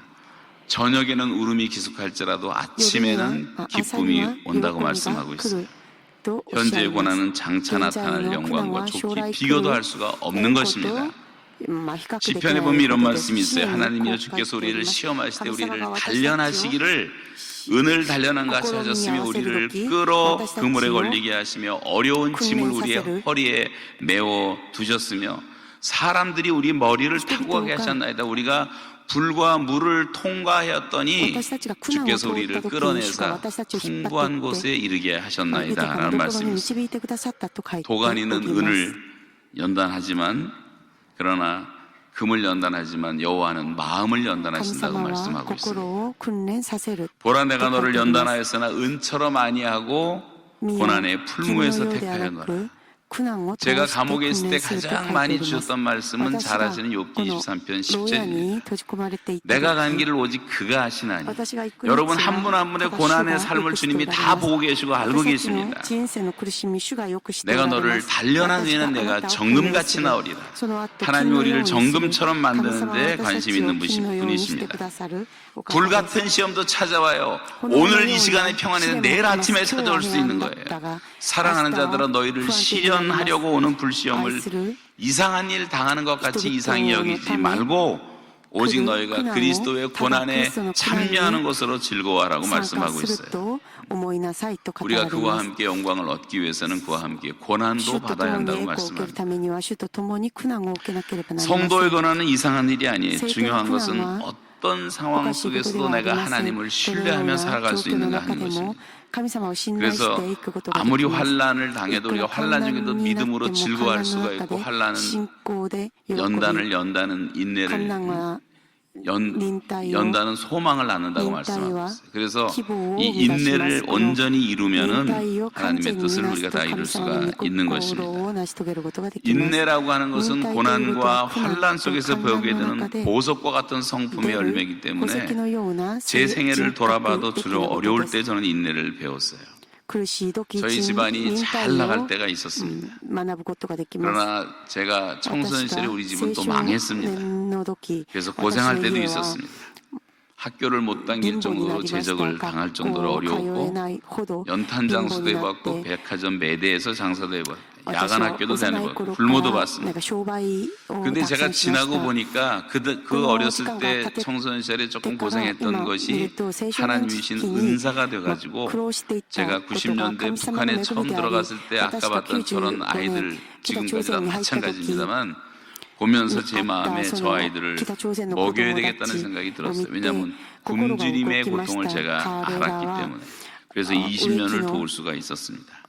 저녁에는 울음이 기숙할지라도 아침에는 기쁨이 온다고 말씀하고 있어요. 현재의 고난은 장차 나타날 영광과 좋기 비교도 할 수가 없는 것입니다. 시편에 보면 이런 말씀이 있어요. 하나님이여 주께서 우리를 시험하실 때 우리를 단련하시기를 은을 단련한 같이 하셨으며 우리를 끌어 그물에 걸리게 하시며 어려운 짐을 우리의 허리에 메워 두셨으며 사람들이 우리 머리를 타고 가게 하셨나이다. 우리가 불과 물을 통과하였더니 주께서 우리를 끌어내사 풍부한 곳에 이르게 하셨나이다 라는 말씀입니다. 도가니는 은을 연단하지만 그러나 금을 연단하지만 여호와는 마음을 연단하신다고 말씀하고 있습니다. 보라 내가 너를 연단하였으나 은처럼 아니하고 고난의 풀무에서 택하였노라. 제가 감옥에 있을 때 가장 많이 주셨던 말씀은 잘 아시는 욥기 23편 10절입니다. 내가 간 길을 오직 그가 아시나니. 여러분 한 분 한 분의 고난의 삶을 주님이 다 보고 계시고 알고 계십니다. 내가 너를 단련한 후에는 내가 정금같이 나오리라. 하나님이 우리를 정금처럼 만드는 데 관심 있는 분이십니다. 불같은 시험도 찾아와요. 오늘 이 시간에 평안해서 내일 아침에 찾아올 수 있는 거예요. 사랑하는 자들아 너희를 시련하려고 오는 불시험을 이상한 일 당하는 것 같이 이상히 여기지 말고 오직 너희가 그리스도의 고난에 참여하는 것으로 즐거워하라고 말씀하고 있어요. 우리가 그와 함께 영광을 얻기 위해서는 그와 함께 고난도 받아야 한다고 말씀합니다. 성도의 고난은 이상한 일이 아니에요. 중요한 것은 어떤 상황 속에서도 내가 하나님을 신뢰하며 살아갈 수 있는가 하는 것입니다. 그래서 아무리 환난을 당해도 우리가 환난 중에도 믿음으로 즐거워할 수가 있고 환난은 연단은 인내를 연단은 소망을 낳는다고 말씀하고 있어요. 그래서 이 인내를 온전히 이루면은 하나님의 뜻을 우리가 다 이룰 수가 있는 것입니다. 인내라고 하는 것은 고난과 환난 속에서 보게 되는 보석과 같은 성품의 열매이기 때문에 제 생애를 돌아봐도 주로 어려울 때 저는 인내를 배웠어요. 저희 집안이 잘 나갈 때가 있었습니다. 그러나 제가 청소년 시절에 우리 집은 또 망했습니다. 그래서 고생할 때도 있었습니다. 학교를 못 다닐 정도로 제적을 당할 정도로 어려웠고 연탄 장수도 해봤고 백화점 매대에서 장사도 해봤고 야간 학교도 다녀봤고 불모도 봤습니다. 근데 제가 지나고 보니까 그 어렸을 때 청소년 시절에 조금 고생했던 것이 하나님이신 은사가 돼가지고 제가 90년대 북한에 처음 들어갔을 때 아까 봤던 저런 아이들 지금까지 다 마찬가지입니다만 보면서 제 마음에 저 아이들을 먹여야 되겠다는 생각이 들었어요. 왜냐하면 굶주림의 고통을 제가 알았기 때문에. 그래서 20년을 도울 수가 있었습니다.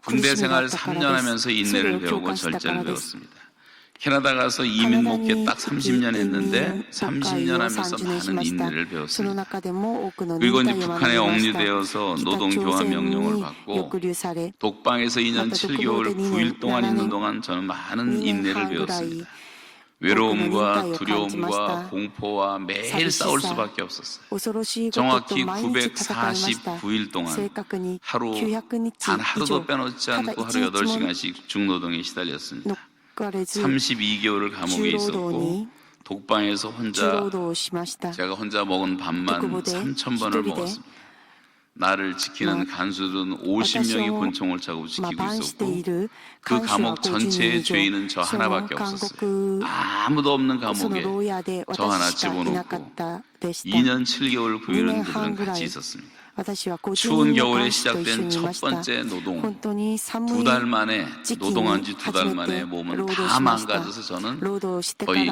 군대 생활 3년 하면서 인내를 배우고 절제를 배웠습니다. 캐나다 가서 이민 목회 딱 30년 했는데 30년 하면서 많은 인내를 배웠습니다. 그리고 이제 북한에 억류되어서 노동교환 명령을 받고 독방에서 2년 7개월 9일 동안 있는 동안 저는 많은 인내를 배웠습니다. 외로움과 두려움과 공포와 매일 싸울 수밖에 없었어요. 정확히 949일 동안 단 하루도 빼놓지 않고 하루 8시간씩 중노동에 시달렸습니다. 32개월을 감옥에 있었고 독방에서 제가 혼자 먹은 밥만 3,000번을 먹었습니다. 나를 지키는 간수들은 50명이 권총을 차고 지키고 있었고 그 감옥 전체의 죄인은 저 하나밖에 없었어요. 아무도 없는 감옥에 저 하나 집어넣고 2년 7개월 9일은 그들은 같이 있었습니다. 추운 겨울에 시작된 첫 번째 노동, 2달 만에 노동한 지 2달 만에 몸은 다 망가져서 저는 거의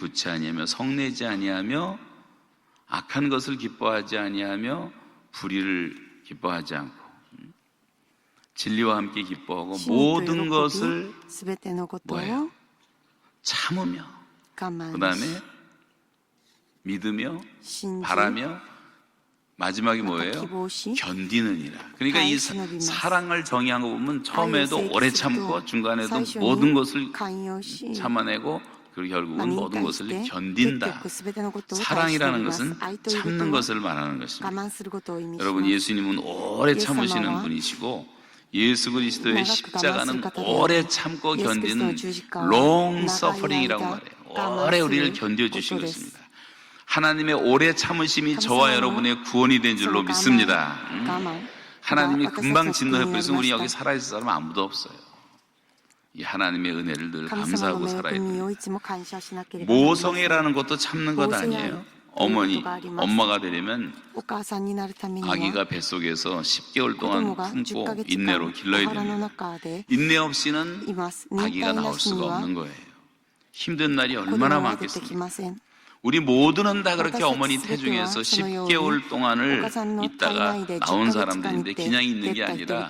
굳지 아니하며 성내지 아니하며 악한 것을 기뻐하지 아니하며 불의를 기뻐하지 않고 진리와 함께 기뻐하고 모든 것을 뭐예요? 참으며 그 다음에 믿으며 바라며 마지막이 뭐예요? 견디느니라. 그러니까 이 사랑을 정의한 거 보면 처음에도 오래 참고 중간에도 모든 것을 참아내고 그리고 결국은 모든 것을 견딘다. 사랑이라는 것은 참는 것을 말하는 것입니다. 여러분, 예수님은 오래 참으시는 분이시고 예수 그리스도의 십자가는 오래 참고 견디는 long suffering이라고 말해요. 오래 우리를 견뎌주신 것입니다. 하나님의 오래 참으심이 저와 여러분의 구원이 된 줄로 믿습니다. 하나님이 금방 진노해버려서 우리 여기 살아있을 사람 아무도 없어요. 이 하나님의 은혜를 늘 감사하고 살아야 됩니다. 모성애라는 것도 참는 것 아니에요. 엄마가 되려면 아기가 뱃속에서 10개월 동안 품고 인내로 길러야 됩니다. 인내 없이는 아기가 나올 수가 없는 거예요. 힘든 날이 얼마나 많겠습니까? 우리 모두는 다 그렇게 어머니 태중에서 10개월 동안을 있다가 나온 사람들인데 그냥 있는 게 아니라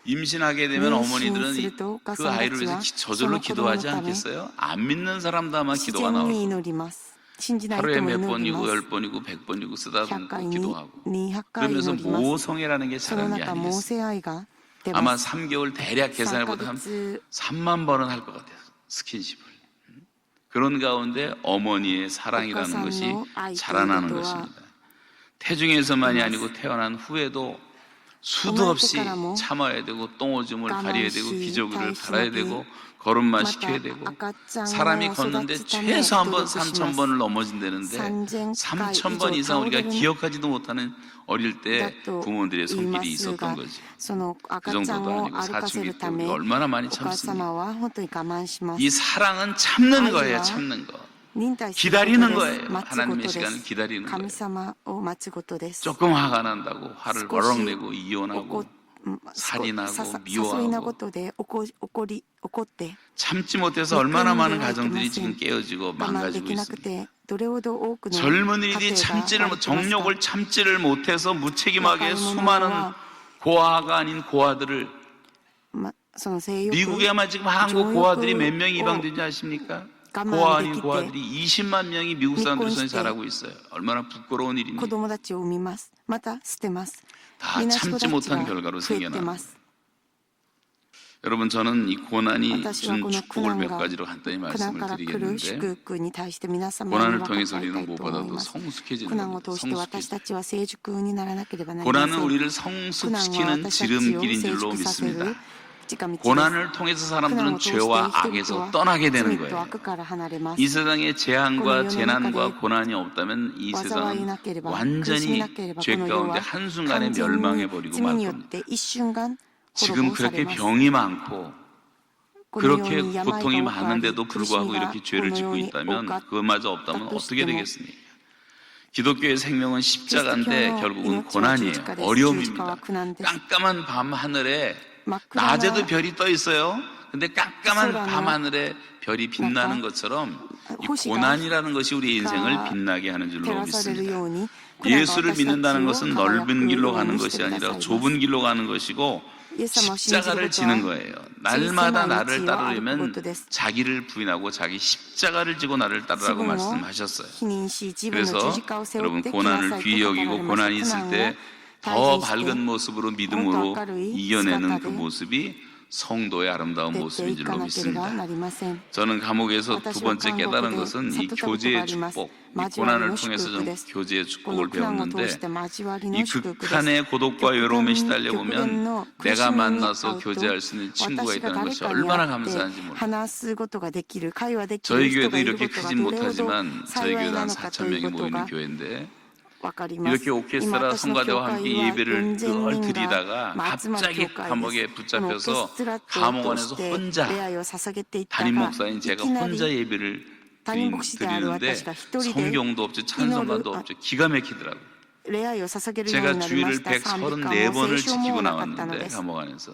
임신하게 되면 어머니들은 그 아이를 위해서 저절로 기도하지 않겠어요? 안 믿는 사람도 아마 기도가 나올 거예요. 하루에 몇 번이고 10번이고 100번이고 쓰다 보면 기도하고 그러면서 모성애라는 게 자라는 게 아니겠어요? 아마 3개월 대략 계산해보다 한 3만 번은 할 것 같아요. 스킨십을. 그런 가운데 어머니의 사랑이라는 것이 자라나는 것입니다. 태중에서만이 아니고 태어난 후에도 수도 없이 참아야 되고 똥오줌을 가려야 되고 기저귀를 갈아야 되고 걸음만 시켜야 되고 사람이 걷는데 최소 한 번 3,000번을 넘어진다는데 3,000번 이상 우리가 기억하지도 못하는 어릴 때 부모들의 손길이 있었던 거지. 그 정도도 아니고 사춘기 때 우리가 얼마나 많이 참습니까? 이 사랑은 참는 거예요. 참는 거. 기다리는 거예요. 하나님의 시간을 기다리는 거예요. 조금 화가 난다고 화를 버럭 내고 이혼하고 살인하고 미워하고 참지 못해서 얼마나 많은 가정들이 지금 깨어지고 망가지고 있습니다. 젊은이들이 정욕을 참지를 못해서 무책임하게 수많은 고아가 아닌 고아들을 미국에만 지금 한국 고아들이 몇 명 입양된지 아십니까? 고아 아닌 고아들이 20만 명이 미국 사람들 손에 자라고 있어요. 얼마나 부끄러운 일입니까? 다 참지 못한 결과로 생겨납니다. 여러분, 저는 이 고난이 준 축복을 몇 가지로 간단히 말씀을 드리겠는데 고난을 통해서 우리는 무엇보다도 성숙해지는 겁니다. 고난은 우리를 성숙시키는 지름길인 줄로 믿습니다. 고난을 통해서 사람들은 죄와 악에서 떠나게 되는 거예요. 이 세상에 재앙과 재난과 고난이 없다면 이 세상은 완전히 죄 가운데 한순간에 멸망해버리고 말 겁니다. 지금 그렇게 병이 많고 그렇게 고통이 많은데도 불구하고 이렇게 죄를 짓고 있다면 그것마저 없다면 어떻게 되겠습니까? 기독교의 생명은 십자가인데 결국은 고난이에요. 어려움입니다. 깜깜한 밤 하늘에 낮에도 별이 떠 있어요. 근데 깜깜한 밤 하늘에 별이 빛나는 것처럼 이 고난이라는 것이 우리 인생을 빛나게 하는 줄로 믿습니다. 예수를 믿는다는 것은 넓은 길로 가는 것이 아니라 좁은 길로 가는 것이고 십자가를 지는 거예요. 날마다 나를 따르려면 자기를 부인하고 자기 십자가를 지고 나를 따르라고 말씀하셨어요. 그래서 여러분, 고난을 귀히 여기고 고난이 있을 때 더 밝은 모습으로 믿음으로 이겨내는 그 모습이 성도의 아름다운 모습인 줄로 믿습니다. 저는 감옥에서 두 번째 깨달은 것은 이 교제의 축복, 이 고난을 통해서 좀 교제의 축복을 배웠는데 이 극한의 고독과 외로움에 시달려 보면 내가 만나서 교제할 수 있는 친구가 있다는 것이 얼마나 감사한지 몰라요. 저희 교회도 이렇게 크진 못하지만 저희 교회도 한 4,000명이 모이는 교회인데 이렇게 오케스트라 성가대와 함께 예배를 늘 드리다가 갑자기 감옥에 붙잡혀서 감옥 안에서 혼자 담임 목사인 제가 혼자 예배를 드리는데 성경도 없죠, 찬송가도 없죠. 기가 막히더라고요. 제가 주일을 134번을 지키고 나왔는데 감옥 안에서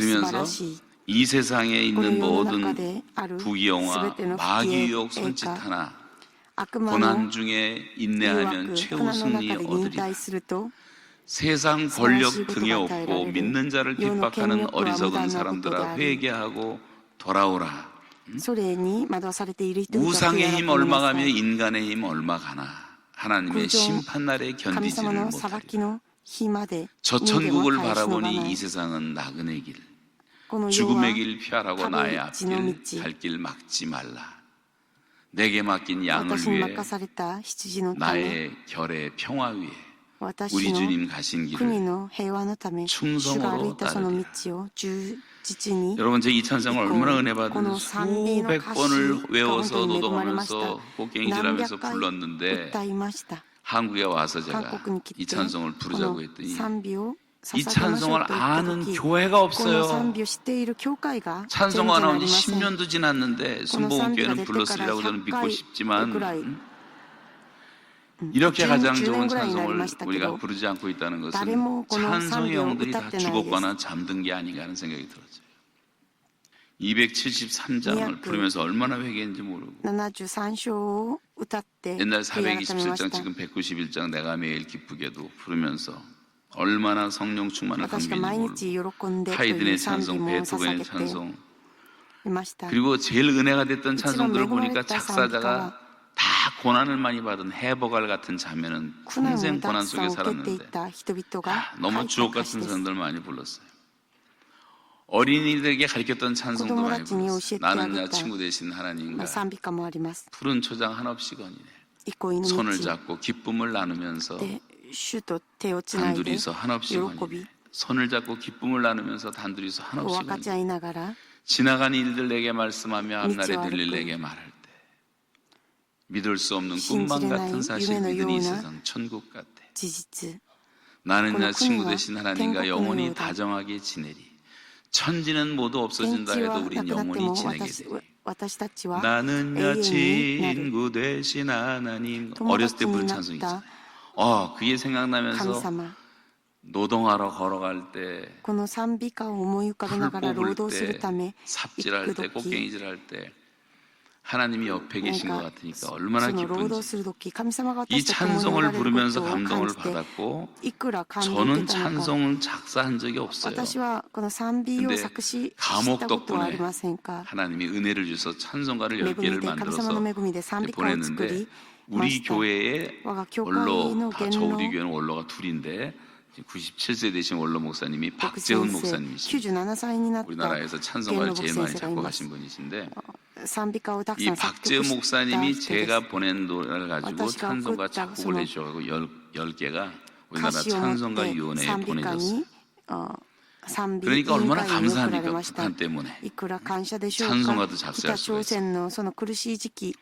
그러면서 이 세상에 있는 모든 부귀영화, 마귀 유혹, 손짓 하나 고난 중에 인내하면 최후 승리 苦難の中で忍 얻으리라. 耐すると 세상 권력 등에 없고 믿는 자를 핍박하는 어리석은 사람들아 회개하고 돌아오라. それに惑わされている人々は 우상의 悔い 힘 改めなさ 얼마가며 い 인간의 힘 얼마가나 하나님의 심판날에 神 견디지를 様の裁 못하리. きの日まで 저 人間は 천국을 耐え忍ばな 바라보니 い 이 세상은 나그네 길. この世は 죽음의 길 피하라고 나의 地の 앞길 道 갈 길 막지 말라. 내게 맡긴 양을 私に 위해 任された羊のため 나의 결의 평화 위에 私 우리 の 주님 가신 国 길을 の平和のため 충성으로 主が歩いたその 따르리라. 道を忠実に 여러분 제 이 찬송을 얼마나 은혜 こ 받은 の賛美の 수백 歌詞 번을 が 외워서 本当に恵まれました 노동하면서 何 꽃갱이질하면서 百回 불렀는데 歌いました 한국에 와서 韓 제가 国に来 이 て 찬송을 こ 부르자고 の 했더니 賛美を 이 捧げましょう 찬송을 と言った 아는 時 교회가 この賛 없어요. 美を知っている教会が全然 찬송가 あ 나온 り 지 ません 10년도 지났는데 순복음교회는 불렀으리라고 저는 믿고 100 싶지만 くらい 이렇게 가장 10 좋은 年ぐらいになり 찬송을 ましたけど 우리가 부르지 않고 있다는 것은 誰もこの 찬송의 賛美を 영들이 歌 다 ってないです 죽었거나 잠든 게 아닌가 하는 생각이 들었어요. 273장을 부르면서 얼마나 회개했는지 모르고 73章を歌って 옛날 悔い改めまし 427장 た 지금 191장 내가 매일 기쁘게도 부르면서 얼마나 성령 충만을 私が 감기는지 毎 모르고 日喜んでとい 하이든의 う賛美 찬송, も捧 베토벤의 げて 찬송 いました。 그리고 제일 은혜가 됐던 찬송들을 이치만 보니까 메모리했다 작사자가 다 고난을 많이 받은 해버갈 같은 자매는 苦難を 평생 た 고난 くさん 속에 受けてい 살았는데 た人々が 너무 書い 주옥 た歌詞 같은 です。 사람들 많이 불렀어요. 어린이들에게 가르쳤던 찬송도 많이 불렀어요. 나는야 친구 되신 하나님과 賛美歌もあります。 푸른 초장 한없이 거니네. 憩いの道 손을 잡고 기쁨을 나누면서 で主と手をつないで 단둘이서 한없이 喜 거니네. び 손을 잡고 기쁨을 나누면서 단둘이서 を 한없이 分かち 거니네. 合いながら 지나간 일들 내게 말씀하며 앞날에 미치와 들릴 알고 내게 말할 때 믿을 수 없는 신지를 꿈만 같은 나의 사실 유명의 믿으니 이 요나 세상 천국 같아. 事実 나는야 그는 친구 그녀와 되신 하나님과 행복의 영원히 요다. 다정하게 지내리. 천지는 모두 없어진다 天地は 해도 な 우린 くなって 영원히 も 지내게 私 돼. 私たちは永 나는야 遠になる 친구 되신 하나님. 友 어렸을 때 達に 부른 なっ 찬송이 た 있잖아요. 그게 神 생각나면서 様 노동하러 걸어갈 때 この賛美歌を思い浮かべな 풀 がら労 뽑을 働する 때 ため 삽질할 行 때 く時 꽃갱이질 할 때 하나님이 옆에 なん 계신 것 か 같으니까 얼마나 その労働 기쁜지. する時神様が 이 私と共におら 찬송을 れるこ 부르면서 とを感 감동을 じて 받았고 いくら感動を 저는 受けたのか 찬송을 작사한 적이 없어요. 私はこの賛美を 근데 作詞し 감옥 たことはあ 덕분에 りませんか 하나님이 은혜를 주셔서 찬송가를 恵み 10개를 で神様 만들어서 の恵みで賛美歌を作 보냈는데 りま 우리 した 교회에 我が教会 원로 の 저 元 우리 老 교회는 원로가 둘인데 97세 되신 원로 목사님이 牧 박재훈 先生 목사님이십니다. 97歳になった 우리나라에서 元 찬송가를 老牧 제일 先 많이 生がいます 작곡하신 분이신데 賛美歌をたく 이 さん作 박재훈 曲した 목사님이 人です 제가 보낸 노래를 가지고私が 찬송가 送ったそ 작곡을 の 해주셔서 10개가 歌 우리나라 詞を持っ 찬송가 て 위원회에 賛美歌 보내졌어요. に賛美委員 그러니까 会に 얼마나 送られ 감사합니까 ました 북한 때문에. いくら感謝でしょうか 찬송가도 작사할 北 수가 朝鮮のその苦しい時期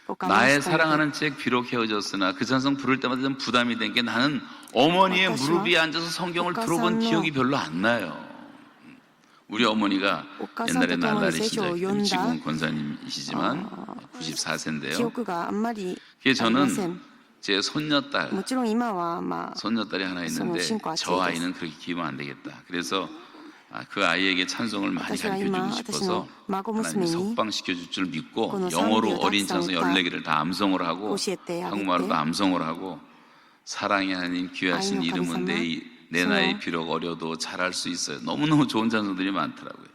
を考え 나의 ましたので 사랑하는 책 비록 헤어졌으나 그 찬송 부를 때마다 좀 부담이 된 게 나는 어머니의 어떠시오? 무릎 위에 앉아서 성경을 들어본 오카산노. 기억이 별로 안 나요. 우리 어머니가 오카산 옛날에 또 날라리신 또는 적 세쇼 지금 연다. 권사님이시지만 記 94세인데요. 憶があんまり 그게 ありませ 저는 ん 제 손녀딸 もちろん今はまあ 손녀딸이 하나 있는데 신과 저 아치에게 아이는 그렇게 키우면 안 되겠다. 그래서 그 아이에게 찬송을 많이私は 가르쳐주고 今 싶어서 私の孫 하나님이 娘に 석방시켜줄 줄 믿고 그노 영어로 산비오 어린 찬송 닥상타 14개를 다 암송을 하고 教えてあげて 한국말로도 암송을 하고 사랑의 하나님 귀하신 아이노 이름은 감사마. 내 나이 비록 어려도 잘할 수 있어요. 너무너무 좋은 찬송들이 많더라고요.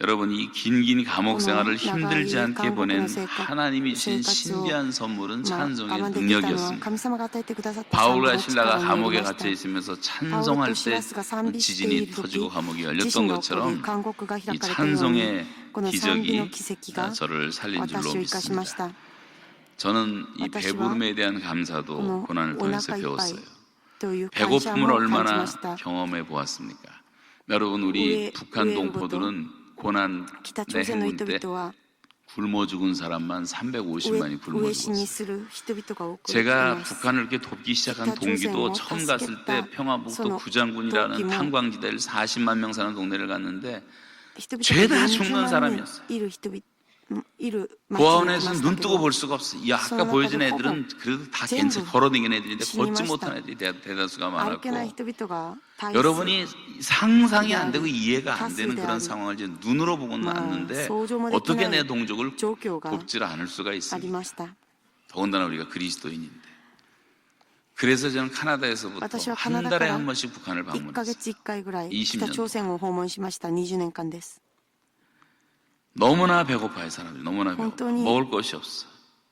여러분 이 긴긴 감옥 생활을 힘들지 않게 보낸 하나님이 주신 신비한 선물은 まあ 찬송의 我慢できたのは 능력이었습니다. 神様が与えてくださった 바울과 賛美の 신라가 力によ 감옥에 りました 갇혀 있으면서 찬송할 때 지진이 터지고 감옥이 地 열렸던 震が起こり 것처럼 監獄が開 이 かれたように 찬송의 この賛美の 기적이 奇跡が 저를 살린 줄로 私を生かしまし 믿습니다. た 저는 이私は 배부름에 대한 こ 감사도 の 고난을 お 통해서 腹いっぱい 배웠어요. という感謝 배고픔을 も感じ 얼마나 ました 경험해 보았습니까? 여러분 우리 우에- 북한 우에로부터 동포들은 고난 北 내 朝鮮の 행군 人 때 々は 굶어 죽은 사람만 350만이 飢 굶어 え死に 죽었어요. する人々が多くい 제가 ます 북한을 이렇게 돕기 시작한北朝鮮 동기도 を 처음 助 갔을 けた 때 평화북도 その 구장군이라는 動機も 탄광지대를 40만 명 사는 동네를 갔는데 人々 죄다 が 죽는 40万 사람이었어요. 人いる人々いる町に行きま 고아원에서는 した 눈 け 뜨고 ど 볼 수가 없어요. 이 아까 소나카도 보여준 허공. 애들은 그래도 다 전부 괜찮 걸어다니는 애들인데 걷지 신임하시다. 못한 애들이 대다수가 歩けない 많았고 人々が大数 여러분이 상상이 안 되고 네. 이해가 안 되는 그런 가스대하리. 상황을 이제 눈으로 보고는 마, 않는데 소조모 어떻게 되기나이 내 동족을 状況が 돕질 않을 수가 あり 있습니다. ました 더군다나 우리가 그리스도인인데. 그래서 저는 카나다에서부터 私はカ 한 ナダか 달에 ら 한 번씩 북한을 1ヶ 방문했어요. 月1回ぐらい20北朝鮮を訪問しました。20年間です。 너무나 배고파요, 사람들이. 너무나 배고파. 본当に 먹을 것이 없어.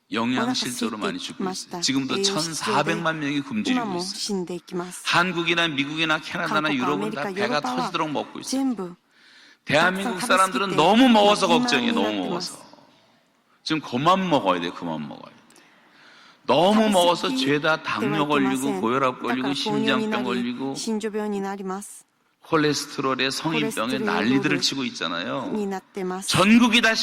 영양실조로 많이 죽고 있어요. 지금도 1,400만 명이 今 굶주리고 も 있어요. 死んでいきます。 한국이나 미국이나 캐나다나 韓国、アメ 유럽은 リ 다 カ、ヨー 배가 ロッパは 터지도록 먹고 있어요. 全部 대한민국 다 사람들은 다 너무 먹어서 다 걱정이에요. 다 너무 다 먹어서. 지금 그만 먹어야 돼. 그만 먹어야 돼. 너무 먹어서 죄다 당뇨 걸리고 고혈압 걸리고 심장병 걸리고 心臓病になります。 콜레스테롤에 성인병에 난리들을 치고 있잖아요. になってます。 전국이 다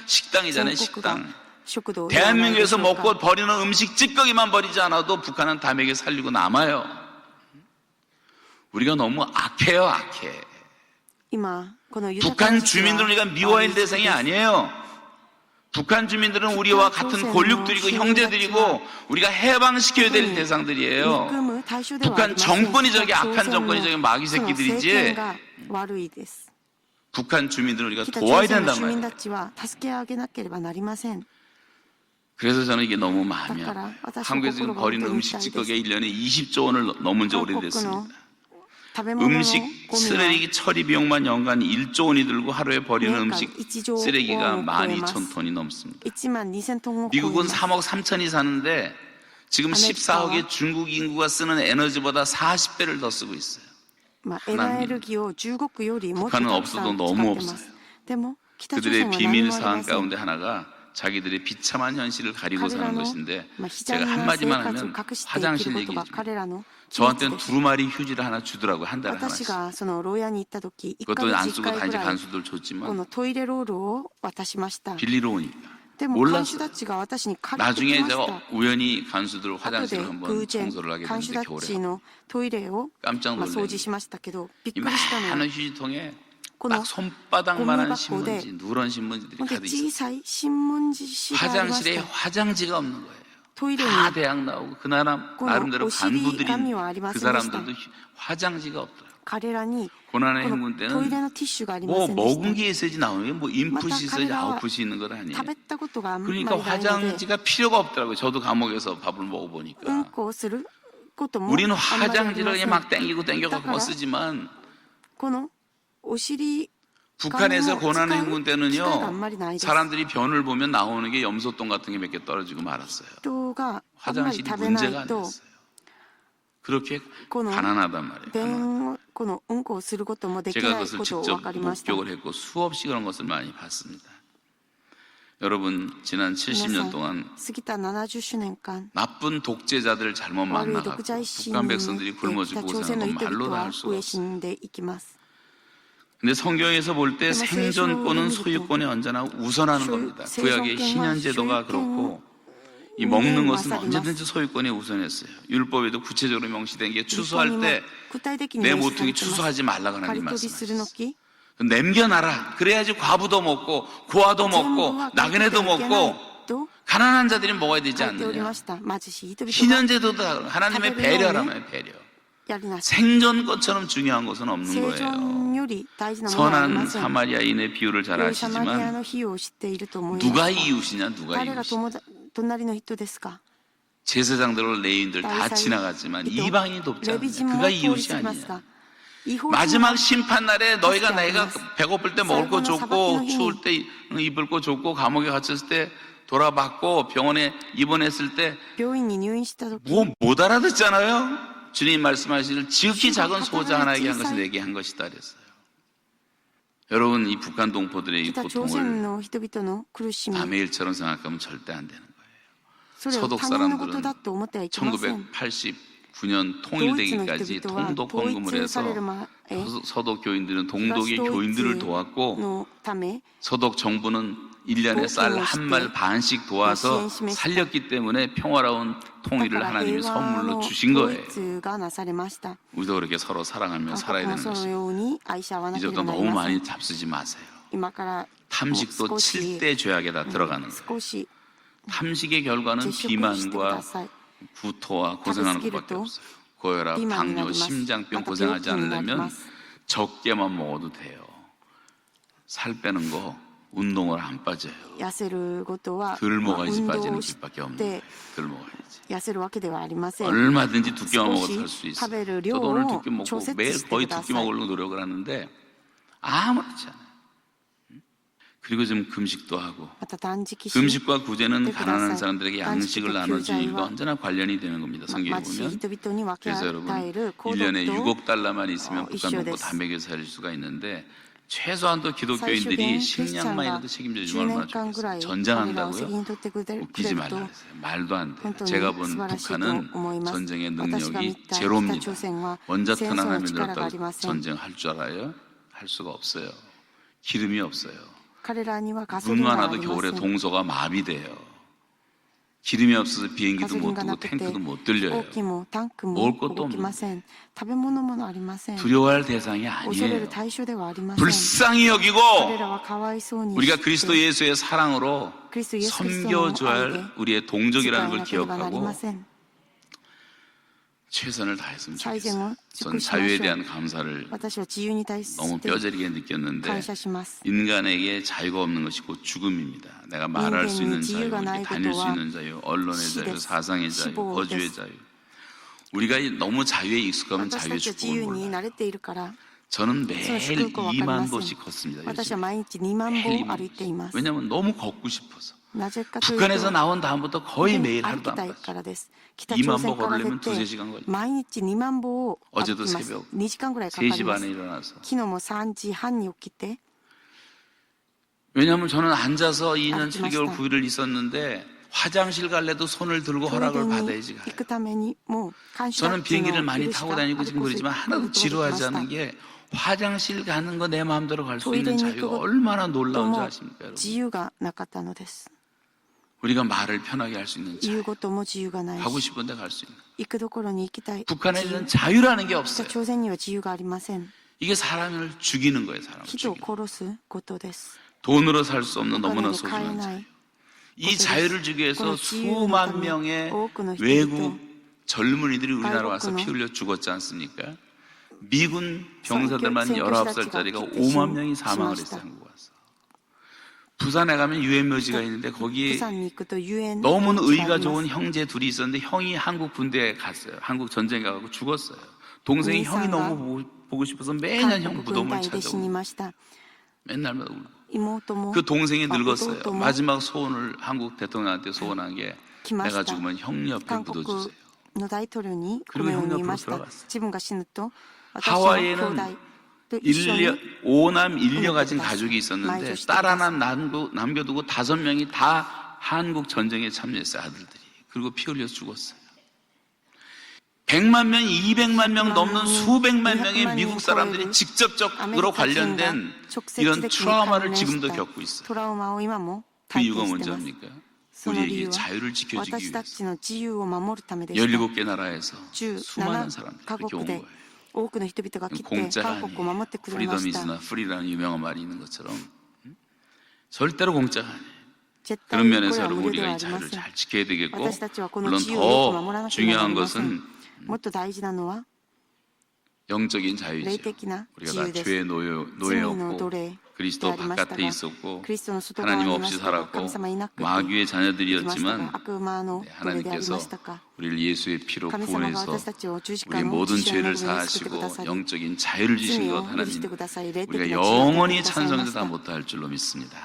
식당이잖아요. 全国が 식당. 食堂 대한민국에서 먹고 버리는 음식 찌꺼기만 버리지 않아도 북한은 다 먹여 살리고 남아요. 우리가 너무 악해요. 악해. 今この 북한 주민들은 우리가 미워할 대상이 아니에요. 북한 주민들은 우리와 같은 골육들이고 형제들이고 우리가 해방시켜야 될 대상들이에요. 북한 정권이 저게 악한 정권이 저게 마귀 새끼들이지. 북한 주민들은 우리가 도와야 된단 말이에요. 그래서 저는 이게 너무 마음이 아파요. 한국에서 지금 버리는 음식 찌꺼기가 1년에 20조 원을 넘은 지 오래됐습니다. 음식 쓰레기 처리 비용만 연간 1조 원이 들고 하루에 버리는 음식 쓰레기가 12,000톤이 넘습니다. 미국은 3억 3천이 사는데 지금 14억의 중국 인구가 쓰는 에너지보다 40배를 더 쓰고 있어요. 북한은 없어도 너무 없어요. 그들의 비밀 사항 가운데 하나가 자기들의 비참한 현실을 가리고 사는 것인데 제가 한마디만 하면 화장실 얘기 좀 저한테는 두루마리 휴지를 하나 주더라고요. 한 달에 하나씩. 그것도 안 쓰고 다 이제 간수들 줬지만 빌리러 오니까 몰랐어요. 나중에 제가 우연히 간수들 화장실을 한번 청소를 하게 됐는데 겨울에 깜짝 놀랐어요. 이 많은 휴지통에 딱 손바닥만한 신문지, 누런 신문지들이 가득 있어요. 화장실에 화장지가 없는 거예요. 다 대학 나오고 그 나름대로 간부들인 그 사람들도 화장지가 없더라고요. 고난의 행군 때는 뭐 먹은 게 있어야지 나오는 게 뭐 인풋이 있어야지 아웃풋이 있는 건 아니에요. 그러니까 화장지가 필요가 없더라고요. 저도 감옥에서 밥을 먹어보니까. 우리는 화장지를 그냥 막 땡기고 땡겨갖고 쓰지만 북한에서 고난의 행군 때는요, 사람들이 변을 보면 나오는 게 염소똥 같은 게 몇 개 떨어지고 말았어요. 화장실이 문제가 안 됐어요. 그렇게 가난하단 말이에요. 제가 그것을 직접 목격을 했고 수없이 그런 것을 많이 봤습니다. 여러분, 지난 70년 동안 나쁜 독재자들을 잘못 만나고 북한 백성들이 굶어 죽고 고생한 건 말로 다 할 수가 없어요. 근데 성경에서 볼 때 생존권은 소유권에 언제나 우선하는 겁니다. 구약의 신현제도가 그렇고 이 먹는 것은 언제든지 소유권에 우선했어요. 율법에도 구체적으로 명시된 게 추수할 때 내 모퉁이 추수하지 말라고 하나님 말씀하셨어요. 남겨놔라. 그래야지 과부도 먹고 고아도 먹고 나그네도 먹고 가난한 자들이 먹어야 되지 않느냐. 신현제도도 하나님의 배려라면 배려. 생존권처럼 중요한 것은 없는 거예요. 선한 사마리아인의 비유를 잘 아시지만 누가 이웃이냐 누가 이웃이냐. 제사장들 레위인들 다 지나갔지만 이방인이 돕지 않느냐. 그가 이웃이 아니냐. 마지막 심판날에 너희가 내가 배고플 때 먹을 거 줬고 추울 때 입을 거 줬고 감옥에 갇혔을 때 돌아봤고 병원에 입원했을 때 뭐 못 알아듣잖아요. 주님 말씀하시길 지극히 작은 소자 하나에게 한 것이 내게 한 것이다 그랬어요. 여러분, 이 북한 동포들의 이 고통을 남의 일처럼 생각하면 절대 안 되는 거예요. 서독 사람들은 1989년 통일되기까지 통독 헌금을 해서 서독 교인들은 동독의 교인들을 도왔고 서독 정부는 1년에 쌀 한 말 반씩 도와서 살렸기 때문에 평화로운 통일을 하나님이 선물로 주신 거예요. 우리도 그렇게 서로 사랑하며 살아야 되는 것입니다. 이제부터 너무 많이 잡수지 마세요. 탐식도 7대 죄악에 다 들어가는 거예요. 탐식의 결과는 비만과 구토와 고생하는 것밖에 없어요. 고혈압, 당뇨, 심장병 고생하지 않으려면 적게만 먹어도 돼요. 살 빼는 거 운동을 안 빠져요. 痩せることは、 덜 먹어야지 運動 빠지는 をし 길밖에 없는 て 거예요. 덜 먹어야지. 痩せるわけではありません。 얼마든지 두 끼만 먹어도 少 살 し 수 있어요. 食べる量 저도 오늘 を 두 끼 먹고 調節 매일 して 거의 くだ 두 끼 さい。 먹으려고 노력을 하는데 아무렇지 않아요. 그리고 좀 금식도 하고 また断食し 금식과 구제는 てください。 가난한 사람들에게 断食 양식을 と救済 나눠주는 일과 は 언제나 관련이 되는 겁니다. 貧 성경에 しい 보면 人々に分け 그래서 与 여러분 える行動 1년에 と 6억 달러만 있으면 북한 이슈 정부です。 다 먹여 살 수가 있는데 최소한도 最初 기독교인들이 でクリスチャンが 식량만이라도 책임져 10 주면 얼마나 年間ぐら 좋겠어요. い彼らを責 전쟁한다고요? 任取ってくれ 웃기지 る 말라 と 그랬어요. 말도 안 돼요. 本当に 제가 素 본 晴らしいと 북한은 思います。 전쟁의 私が見 능력이 た北 제로입니다. 朝鮮は 원자탄 戦争 하나 の力があり 만들었다고 ません。 전쟁할 줄 알아요? 할 수가 없어요. 기름이 없어요. 彼らにはガソリン 눈만 があ 와도 りませ 겨울에 ん。 동서가 마비돼요. 기름이 없어서 ガ 비행기도 ソリン 못 が 뜨고 なくて 탱크도 못 飛 들려요. 行機もタンクも 먹을 것도 動きません。食べ物もありません。 두려워할 대상이 恐れる 아니에요. 対象ではありません。 불쌍히 여기고 彼らはかわいそうに 우리가 して 그리스도 예수의 사랑으로 クリストイエス・キリストの愛で 섬겨줘야 할 우리의 使 동족이라는 わ 걸 なければなり 기억하고 ません。 최선을 다했으면 最善を 좋겠어요. 尽 전 くしま 자유에 しょう。 대한 감사를 私は自由に対し 너무 て 뼈저리게 느꼈는데 感謝します。 인간에게 자유가 없는 것이 곧 죽음입니다. 내가 말할 수 있는 자유, 인간이 이렇게 다닐 수 자유가 있는 자유, 언론의 자유, 시대스, 사상의 자유, 시보 거주의 데스. 자유. 우리가 너무 자유에 익숙하면 私 자유의 たちは自 축복을 由に 몰라요. 慣れているから、 저는 その 매일 祝福は分かりま 2만 せん。 보씩 걷습니다. 私は 요즘. 毎日2万 매일 歩 2만 歩いています。 왜냐하면 너무 걷고 싶어서. なぜかという 북한에서 と、 나온 다음부터 거의 매일 歩 하루도 きた 안 い 빠져. からです。北 2만 朝鮮 보 から出 걸으려면 て 2-3 시간 걸려요. 毎日2万歩を歩 어제도 きます。 새벽 2時間ぐらいかかり 3시 ます。 반에 일어나서. 昨日も3時半に起きて、 왜냐하면 저는 앉아서 2년 알았습니다. 7개월 9일을 있었는데 화장실 갈래도 손을 들고 トイレ 허락을 に 받아야지 行 가요. くためにも監視 저는 タッチの 비행기를 많이 許し 타고 が 다니고 ある 지금 こと 그러지만 하나도 ができま 지루하지 した。 않은 게 화장실 가는 거 내 마음대로 갈 수 토일에 있는 있는 자유가 그것 얼마나 놀라운지 も 아십니까, 여러분? 自由がなかったのです。 우리가 말을 편하게 할 수 있는 言う 자유. ことも自由がない 가고 し、 싶은 데 갈 수 있는. 行くところに行きたい。 북한에는 自由 자유라는 게 北 없어요. 朝鮮には自由がありません。 이게 사람을 죽이는 거예요, 사람을 人を 죽이는 거. 殺すことです。 돈으로 살 수 없는 お金 너무나 で買え 소중한 な 자유. い。 이 자유를 주기 위해서 この自由のた 수만 め 명의 多くの人 외국 々 젊은이들이 우리나라 와서外国の 피 흘려 죽었지 않습니까? 미군 병사들만 선교 19살짜리가 선교사가 5만 명이 기대시 사망을 심하시다. 했어요, 한국 와서. 부산에 가면 유엔묘지가 있는데 釜 거기 山に行くと유엔 너무 基地があ 의의가 ります 좋은 형제 둘이 있었는데 형이 한국 군대에 갔어요. 한국 전쟁에 가고 죽었어요. 동생이 형이 의사가 너무 보고 싶어서 매년 형 韓国軍 무덤을 隊で死に 찾아오고 ました。 맨날마다 울고. 妹も 그 동생이 あ 늙었어요. 弟も 마지막 소원을 한국 대통령한테 소원한 게来ました 내가 죽으면 형 옆에 韓国 묻어주세요. の大統領にこ 그리고 のよう 형 に言い 옆으로 ました。 들어갔어요. 自分が死ぬと私の兄弟 하와이에는 と一緒に 오남 일녀 가진 그렇게 가족이 많이 있었는데 주시다 딸 하나 남겨두고 5명이 다 한국 전쟁에 참여했어요, 아들들이. 그리고 피 흘려서 죽었어요. 100만 명, 200만 명 넘는 수백만 명의 미국 사람들이 직접적으로 관련된 이런 트라우마를 지금도 겪고 있어요. トラウマを今も 그 体 이유가 験 뭔지 しています 압니까? その理由 우리에게 は 자유를 지켜주기 私た 위해서 ちの自由を守るためでした。 17개 나라에서 17 수많은 사람들이 カ 그렇게 国 온 で 거예요. 多くの人々が来て 공짜가 韓国を守ってくれま 프리덤 し 이즈나 た。 프리라는 유명한 말이 있는 것처럼 절대로 공짜가 아니에요. 絶対 그런 にこ 면에서 れは 여러분 無料で 우리가 はあ 이 りま 자유를 せん。 잘 지켜야 되겠고 私たちはこの 물론 自由をよく守 더 らなければな 중요한 りません。 것은 もっと大事なのは 영적인 霊 자유죠. 的な 우리가 自 다 由です。 죄의 罪の 노예였고 奴隷で 그리스도 ありました 바깥에 が、 있었고 クリストの外側 하나님 にいま 없이 したが、 살았고 神様いなくて 마귀의 生きましたが、 자녀들이었지만 悪魔の 네, 奴隷であり 하나님께서 ましたか。 우리를 예수의 피로 神様が 구원해서 私たちを十字架 우리의 の 모든 血潮の 죄를 上に救ってく 사하시고 ださり、 영적인 자유를 주신 罪 것 を許して 하나님 くださり、霊的 우리가 な自由を与え 영원히 てくださいま 찬송해도 し 다 た。 못할 줄로 믿습니다.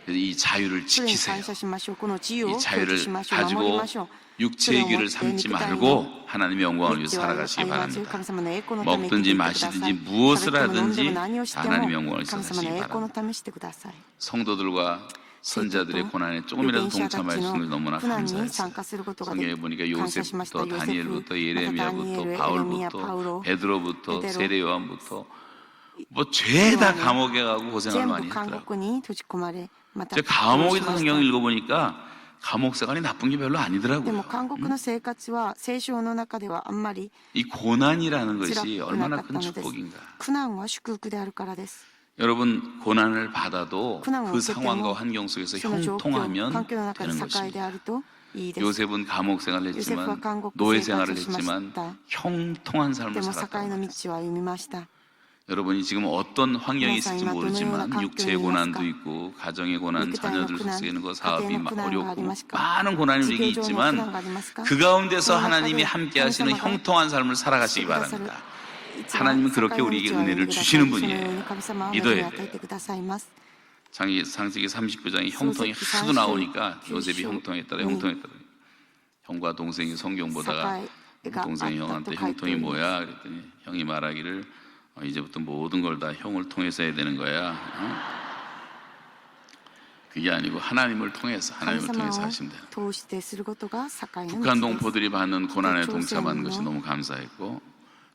그래서 이 자유를 それに 지키세요. 感謝しましょう。この自由を 이 享受 자유를 しましょう。守り 가지고 ましょう。 육체의 길을 삼지 말고 하나님의 영광을 위해 道を歩 살아가시기 まず 바랍니다. 神様の栄光のために生き 먹든지 てください。 마시든지 食べても飲んで 무엇을 も 하든지 何をしても 하나님의 영광을 神様 위해서 の栄 하시기 光の 바랍니다. ためしてください。 성도들과 선자들의 고난에 조금이라도 預言者た 동참할 ち 수 の 있는 게 너무나 苦難に 감사했어요. 参加することが 성경에 보니까 感謝しました。 요셉부터 ヨセフ、 다니엘부터 またダニエ 예레미야부터 ル、エレミヤ、 바울부터 パウロ、 베드로부터 베드로, 세례요한부터 뭐 죄다 감옥에 가고 고생을 全 많이 部監 했더라고요. 獄に閉じ込まれ、また 제가 苦労し 감옥에서 まし 성경을 た。 읽어보니까 감옥 생활이 나쁜 게 별로 でも 아니더라고요. 監獄の生活は聖書の中ではあんまり 이 고난이라는 辛 것이 くな 얼마나 かった 큰 のです。 축복인가. 苦難は祝福であるからです。 여러분 고난을 받아도 고난을 그 어쨌든 상황과 뭐 환경 속에서 その状況、 형통하면 環境の中で 되는 栄え 것입니다. であるといいです。 요셉은 감옥 생활을 ヨセフは 했지만 監獄 노예 生活 생활을 をしま 했지만 した。 형통한 삶을 でも 살았다고 栄の 말했어요. 道を歩みました。 여러분이 지금 어떤 환경이 있을지皆さん今どのような 모르지만 環境にいますか 육체의 고난도 있고 가정의 고난, 肉体の 자녀들 苦難 속에는 거 家 사업이 庭の苦難があり 어렵고 ますか 많은 고난이 事 우리에게 業上の苦難 있지만 がありますか 그 가운데서 その中で 하나님이 함께 하시는 神様が 형통한 삶을 살아가시기 してくださる 바랍니다. 一番 하나님은 그렇게 栄えの 우리에게 道を歩んで 은혜를 ください 주시는 そのよう 분이에요. に神様は恵み 믿어야 を与えてくださいます 창세기 39장에 형통이 하도 나오니까 요셉이 형통했더라 형통했더라. 형과 동생이 성경 보다가 동생이 형한테 형통이 뭐야 그랬더니 형이 말하기를 이제부터 모든 걸 다 형을 통해서 해야 되는 거야. 그게 아니고 하나님을 통해서 神 하나님을 様 통해서 を 하시면 돼요. 通してすることが栄の 북한 道です 동포들이 받는 고난에 그 동참한 조선의 것이 너무 감사했고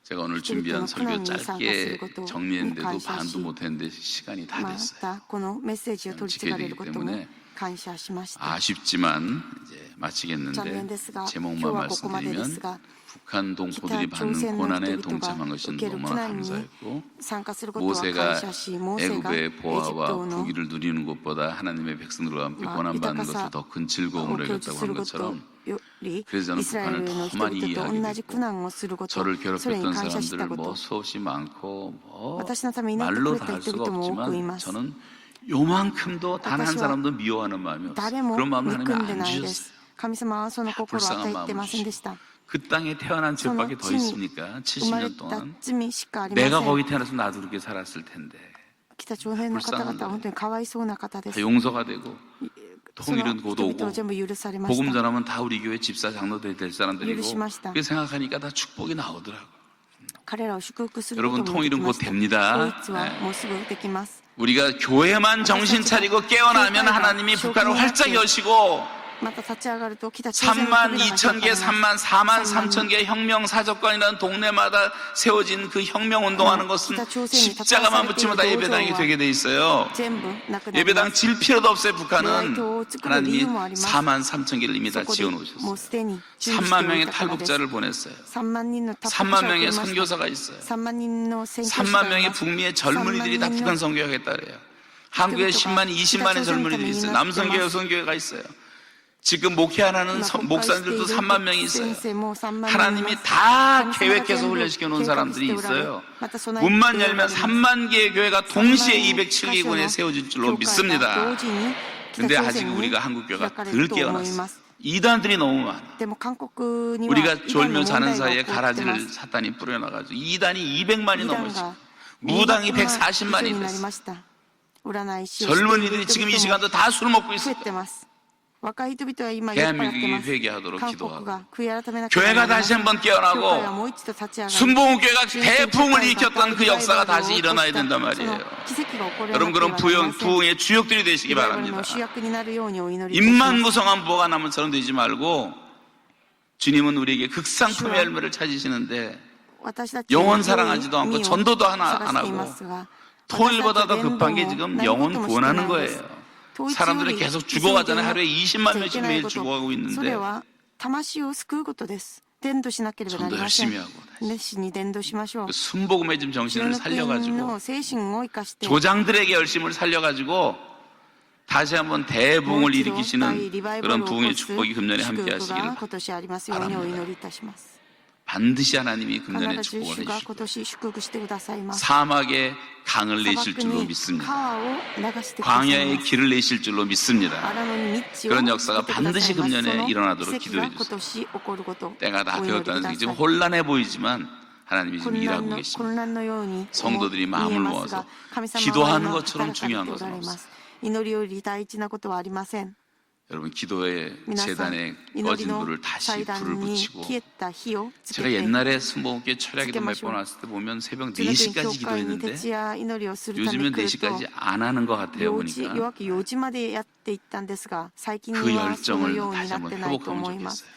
제가 오늘 그리고 준비한 설교 고난이 짧게 상하실 것도 정리했는데도 감사하시. 반도 못했는데 시간이 다 ま 됐어요. たこのメッセージを取り継がれることも 때문에 感謝しました 아쉽지만 이제 残念 마치겠는데 ですが今日 제목만 はここまでで 말씀드리면 すが 북한 동포들이北朝 받는 鮮の 고난에 人々 동참한 が 것이 受ける苦 너무나 難に 감사했고 参加することは 모세가 感謝しモーセがエ 애굽의 ジプ 보화와 トの 부귀를 누리는 것보다 하나님의 백성들과 함께 마, 고난받는 유다가사 것을 더 큰 즐거움을 を享 여겼다고 受す 한 ること 것처럼 より 그래서 저는 イスラエル 북한을 の 더 人 많이 々と 이해하게 同じ苦 됐고 難をすること 저를 それに 괴롭혔던 感謝した 사람들 こ 뭐 と 수없이 많고 뭐 私のために祈ってく 말로 れ 다 た 할 人 수가 々も多くい 없지만 ます 저는 요만큼도 단 한 私は 사람도 미워하는 마음이 없어요. 誰も 그런 마음을 憎 하나님이 んで 안 ないで 주셨어요. す神様はその心を与えてませんでした 그 땅에 태어난 죄밖에 더 저 있습니까? 生まれ 70년 た 동안 罪しかありませ 내가 ん 거기 태어나서 나도 그렇게 살았을 텐데 北朝鮮の方々は本当にかわいそうな方で 다 す 용서가 되고 その 통일은 人 곧 々 오고 を全部許されまし 복음 た 전하면 다 우리 교회 집사 장로들이 될 사람들이고許しました. 그렇게 생각하니까 다 축복이 나오더라고. 彼らを祝福すること 여러분 もでき 통일은 ま 곧 した 됩니다. 統一はもうすぐできます 우리가 교회만 정신 차리고 깨어나면 하나님이 북한을 활짝 여시고 また立ち上がると北朝鮮の 3만 扉が 2천 개, 開かれます 4만 3천 개 혁명 사적관이라는 동네마다 세워진 그 혁명 운동하는 것은 십자가만 붙이면 다 예배당이 되게 돼 있어요. 全部なくなりま 예배당 す 질 필요도 없어요. 북한은 하나님이 4만 3천 개를 이미 다 そこで 지어 もう 놓으셨어요. すでに準備して 3만 お 명의 いたからです 탈북자를 보냈어요. 3万人の脱 3만 北者を 명의 送りました 선교사가 있어요. 3万人の宣教師が 3만 い 명의 ます 북미의 젊은이들이 다 3만 북한 명의 선교하겠다 그래요. 한국에 10만, 20만의 젊은이들이 있어요. 남성교회, 여성교회가 있어요. 지금 목회하는 목사님들도 3만 명이 있어요. 하나님이 다 계획해서 훈련시켜 놓은 사람들이 있어요. 문만 열면 3만 개의 교회가 동시에 207개국에 세워질 줄로 믿습니다. 근데 아직 우리가 한국교회가 덜 깨어났어요. 이단들이 너무 많아. 우리가 졸며 자는 사이에 가라지를 사탄이 뿌려놔가지고 이단이 200만이 넘었어요. 무당이 140만이 됐어요. 젊은이들이 지금 이 시간도 다 술 먹고 있어요. 대한민국이 회개하도록 기도하고 교회가 다시 한번 깨어나고 순복음교회가 대풍을 일으켰던 그 역사가 다시 일어나야 된단 말이에요. 여러분 그런 부흥의 주역들이 되시기 바랍니다. 입만 구성한 부가 나무처럼 되지 말고 주님은 우리에게 극상품의 열매를 찾으시는데 영혼 사랑하지도 않고 전도도 안 하고 통일보다 더 급한 게 지금 영혼 구원하는 거예요. 사람들은 계속 죽어가잖아요. 하루에 20만 명씩 매일 죽어가고 있는데 전도 열심히 하고 그 순복음의 좀 정신을 살려가지고 조장들에게 열심을 살려가지고 다시 한번 대부흥을 일으키시는 그런 부흥의 축복이 금년에 함께 하시기를 바랍니다. 반드시 하나님이 금년에 축복을 해주시고 사막에 강을 내실 줄로 믿습니다. 광야에 길을 내실 줄로 믿습니다. 그런 역사가 반드시 금년에 일어나도록 기도해 주세요. 때가 다 되었다는 게 지금 혼란해 보이지만 하나님이 지금 일하고 계십니다. 성도들이 마음을 모아서 기도하는 것처럼 중요한 것은 없어요. 여러분 기도의 재단에 꺼진 불을 다시 불을 붙이고 제가 옛날에 순복음교회 철야기도 몇 번 왔을 때 보면 새벽 4시까지 기도했는데 요즘은 4시까지 안 하는 것 같아요 보니까 그 열정을 다시 한번 회복하면 좋겠어요.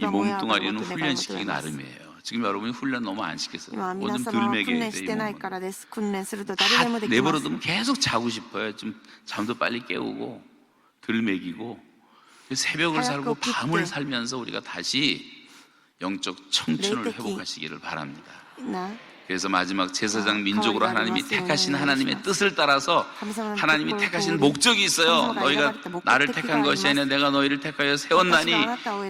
이 몸뚱아리는 훈련시키기 나름이에요. 지금 여러분이 훈련 너무 안 시켰어요. 뭐좀 덜 먹여야 돼. 다 내버려두면 계속 자고 싶어요. 좀 잠도 빨리 깨우고 덜 먹이고 새벽을 살고 밤을 살면서 우리가 다시 영적 청춘을 회복하시기를 바랍니다. 그래서 마지막 제사장 민족으로 하나님이 택하신 하나님의 뜻을 따라서 하나님이 택하신 목적이 있어요. 너희가 나를 택한 것이 아니라 내가 너희를 택하여 세웠나니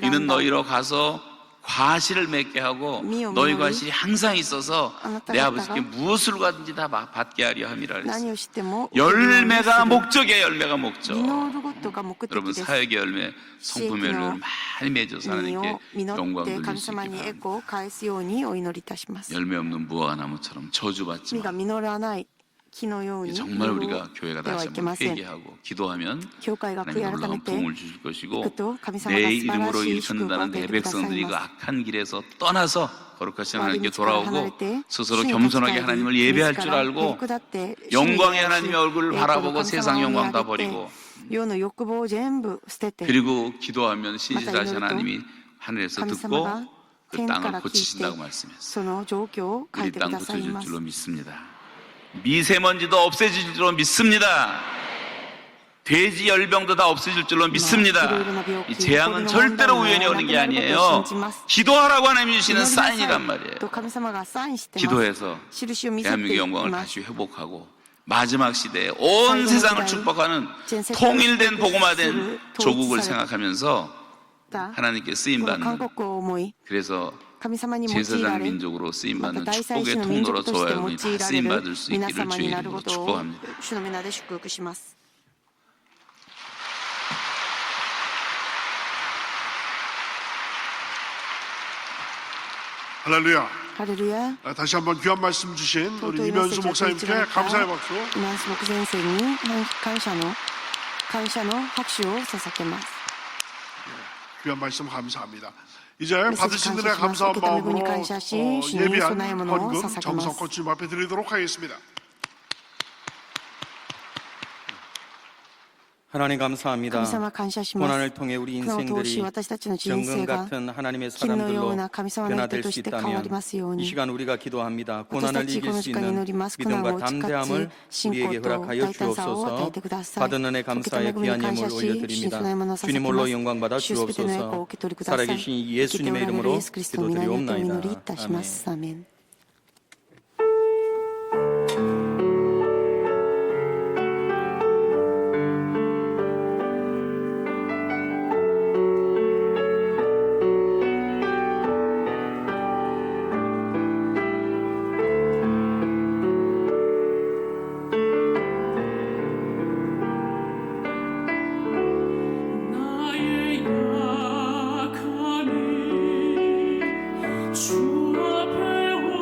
이는 너희로 가서 과실을 맺게 하고 너희 과실이 항상 있어서 내 아버지께 무엇을 가든지 다 받게 하려 함이라 그랬어요. 열매가 목적이에요. 열매가 목적. 여러분 사역의 열매, 성품의 열매를 많이 맺어서 하나님께 영광 돌릴 수 있게 바랍니다. 열매 없는 무화과 나무처럼 저주받지 마. 정말 우리가 교회가 다시 한번 회개하고 기도하면 하나님이 놀라운 부흥을 주실 것이고 내 이름으로 일컫는다는 내 백성들이 그 악한 길에서 떠나서 거룩하신 하나님께 돌아오고 스스로 겸손하게 하나님을 예배할 줄 알고 영광의 하나님의 얼굴을 바라보고 세상 영광 다 버리고 그리고 기도하면 신실하신 하나님이 하늘에서 듣고 그 땅을 고치신다고 말씀했어요. 우리 땅 고쳐줄 줄로 믿습니다. 미세먼지도 없애질 줄로 믿습니다. 돼지 열병도 다 없어질 줄로 믿습니다. 이 재앙은 절대로 우연히 오는 게 아니에요. 기도하라고 하나님이 주시는 사인이란 말이에요. 기도해서 대한민국의 영광을 다시 회복하고 마지막 시대에 온 세상을 축복하는 통일된 복음화된 조국을 생각하면서 하나님께 쓰임받는, 그래서 제사장 민족으로 쓰임받는 축복의 통로로 저와 여러분이 다 쓰임받을 수 있기를 주의 이름으로 축복합니다. 할렐루야. 할렐루야. 다시 한번 귀한 말씀 주신 우리 이면수 목사님께 감사의 박수. イマンス牧先生に感謝の拍手を捧げます。 귀한 말씀 감사합니다. 이제 받으신 은혜 감사한 마음으로 예비한 헌금 정성껏 주님 앞에 드리도록 하겠습니다. 하나님 감사합니다. 神様感謝します。 고난을 통해 우리 この通し 인생들이 私たちの人 정금 生が 같은 하나님의 金のよう 사람들로 な神様の人 변화될 と 수 して変わり 있다면 ますよう 이 に 시간 우리가 기도합니다. 私た 고난을 ちこ 이길 の 수 時間に 있는 祈ります。苦難 믿음과 を打ち勝 담대함을 ち信仰 우리에게 と 허락하여 大胆さを与え 주옵소서. てください。 받은 은혜 受け止 감사의 め組に 귀한 感謝 예물 し、主に 올려드립니다. 備え物を捧 주님 げ 홀로 ます。 영광 받아 主すべての栄光を 주옵소서. 受け取りください。 살아계신 生きてお 예수님의 られるイ 이름으로 エスキリストの皆によってお祈りい 기도드리옵나이다. たします。アーメン。주 앞에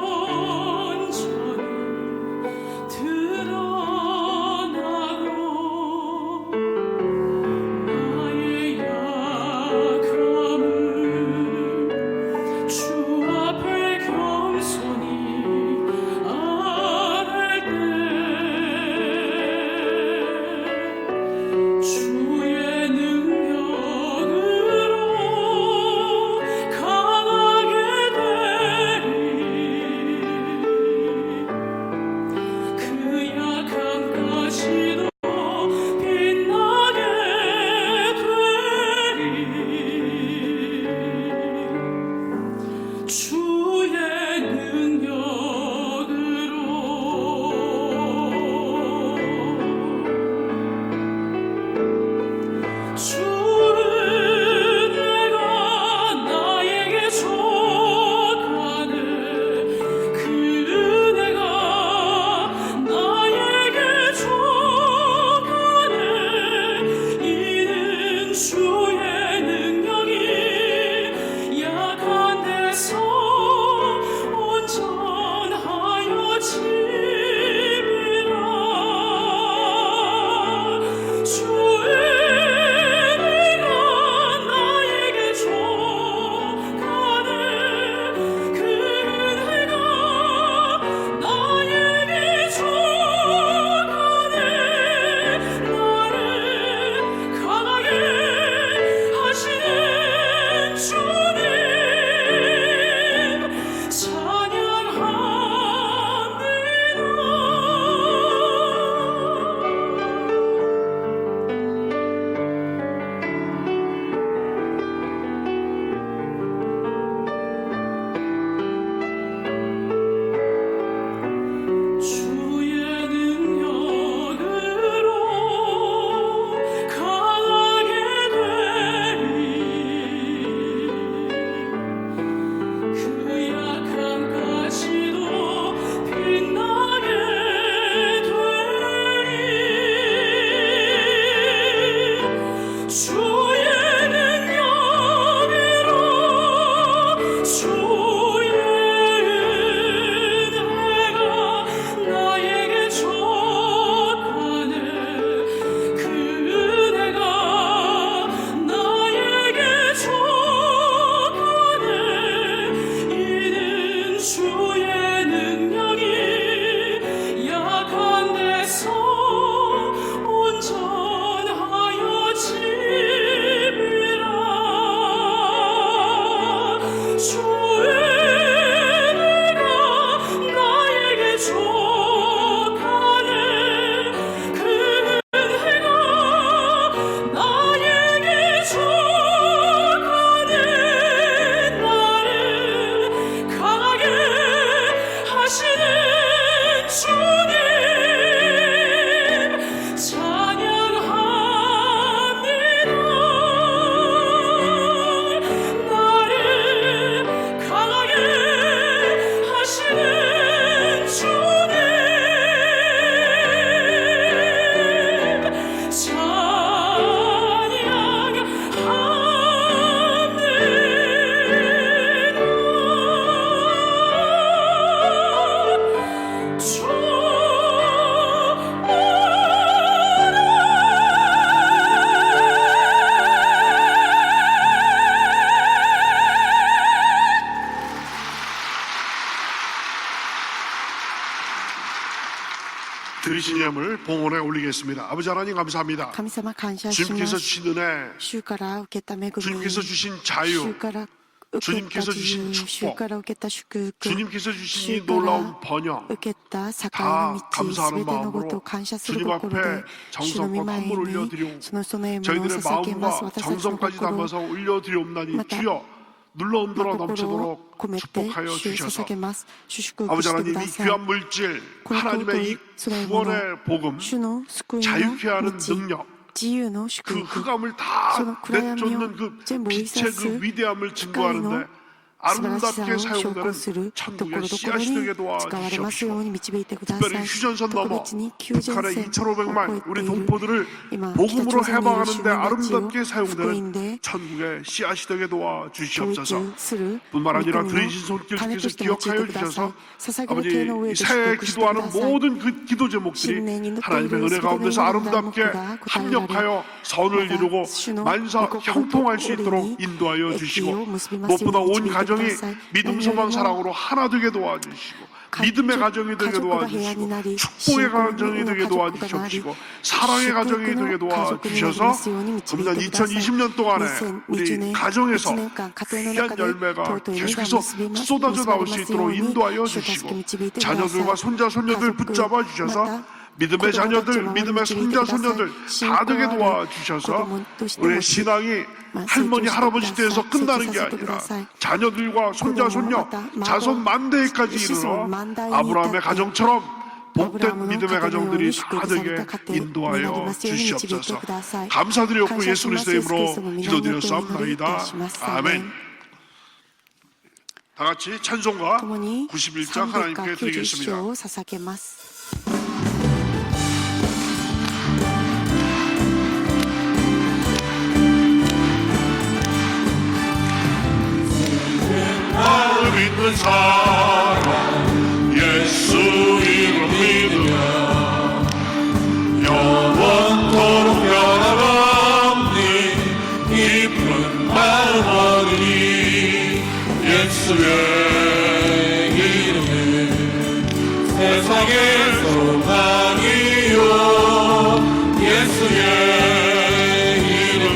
드리신 예물 봉헌에 올리겠습니다. 아버지 하나님 감사합니다. 神様感謝しま 주님께서 す。 주신 은혜, 主から受けた恵み、 주님께서 주신 主 자유, から受けた 주님께서 自 주신 由、 축복, 主から受けた祝福、 주님께서 주신 이 主から 놀라운 번영 受けた境 다 の道、 감사하는 すべてのこと 마음으로 を感謝する 주님 心で 앞에 、主の御 정성과 前 선물 に 올려드리오 その園へ物を 저희들의 捧げます。 마음과 私たちの 정성까지 心 담아서 올려드리옵나니 맞다. 주여 눌러 흔들어 心を 넘치도록 込めて 축복하여 主へ 주셔서 捧げます。主祝福 아버지 してく 하나님 だ 이 さい。 귀한 물질 この 하나님의 이 尊いもの、 구원의 복음 主の救いの 자유케 하는 道、 능력 自由の 그 祝福、 흑암을 다 저는 그라야미요. 내쫓는 그 전부 빛의 의사스 그 위대함을 증거하는데 아름답게 사용되는 천국의 씨앗이 되게 도와주시옵시고 특별히 휴전선 넘어 북한의 2,500만 우리 동포들을 복음으로 해방하는데 아름답게 사용되는 천국의 씨앗이 되게 도와주시옵소서. 뿐만 아니라 드리신 손길께서 기억하여 주셔서 아버지 이 새해 기도하는 모든 그 기도 제목들이 하나님의 은혜 가운데서 아름답게 합력하여 선을 이루고 만사 형통할 수 있도록 인도하여 주시고 무엇보다 온 가정이 믿음, 소망, 사랑으로 하나 되게 도와주시고 믿음의 가정이 되게 도와주시고 축복의 가정이 되게 도와주시고 사랑의 가정이 되게 도와주셔서 금년 2020년 동안에 우리 가정에서 귀한 열매가 계속해서 쏟아져 나올 수 있도록 인도하여 주시고 자녀들과 손자, 손녀들 붙잡아 주셔서 믿음의 자녀들, 믿음의 손자, 손녀들 다 되게 도와주셔서 우리의 신앙이 할머니, 할아버지 때에서 끝나는 게 아니라 자녀들과 손자, 손녀, 자손 만대까지 이르러 아브라함의 가정처럼 복된 믿음의 가정들이 다 되게 인도하여 주시옵소서. 감사드렸고 예수 그리스도의 이름으로 기도드렸사옵나이다. 아멘. 다 같이 찬송가 91장 하나님께 드리겠습니다. 나를 믿는 사람 예수 이름 믿으며 영원토록 변함없니 깊은 마음 얻으니 예수의 이름은 세상의 소망이요 예수의 이름은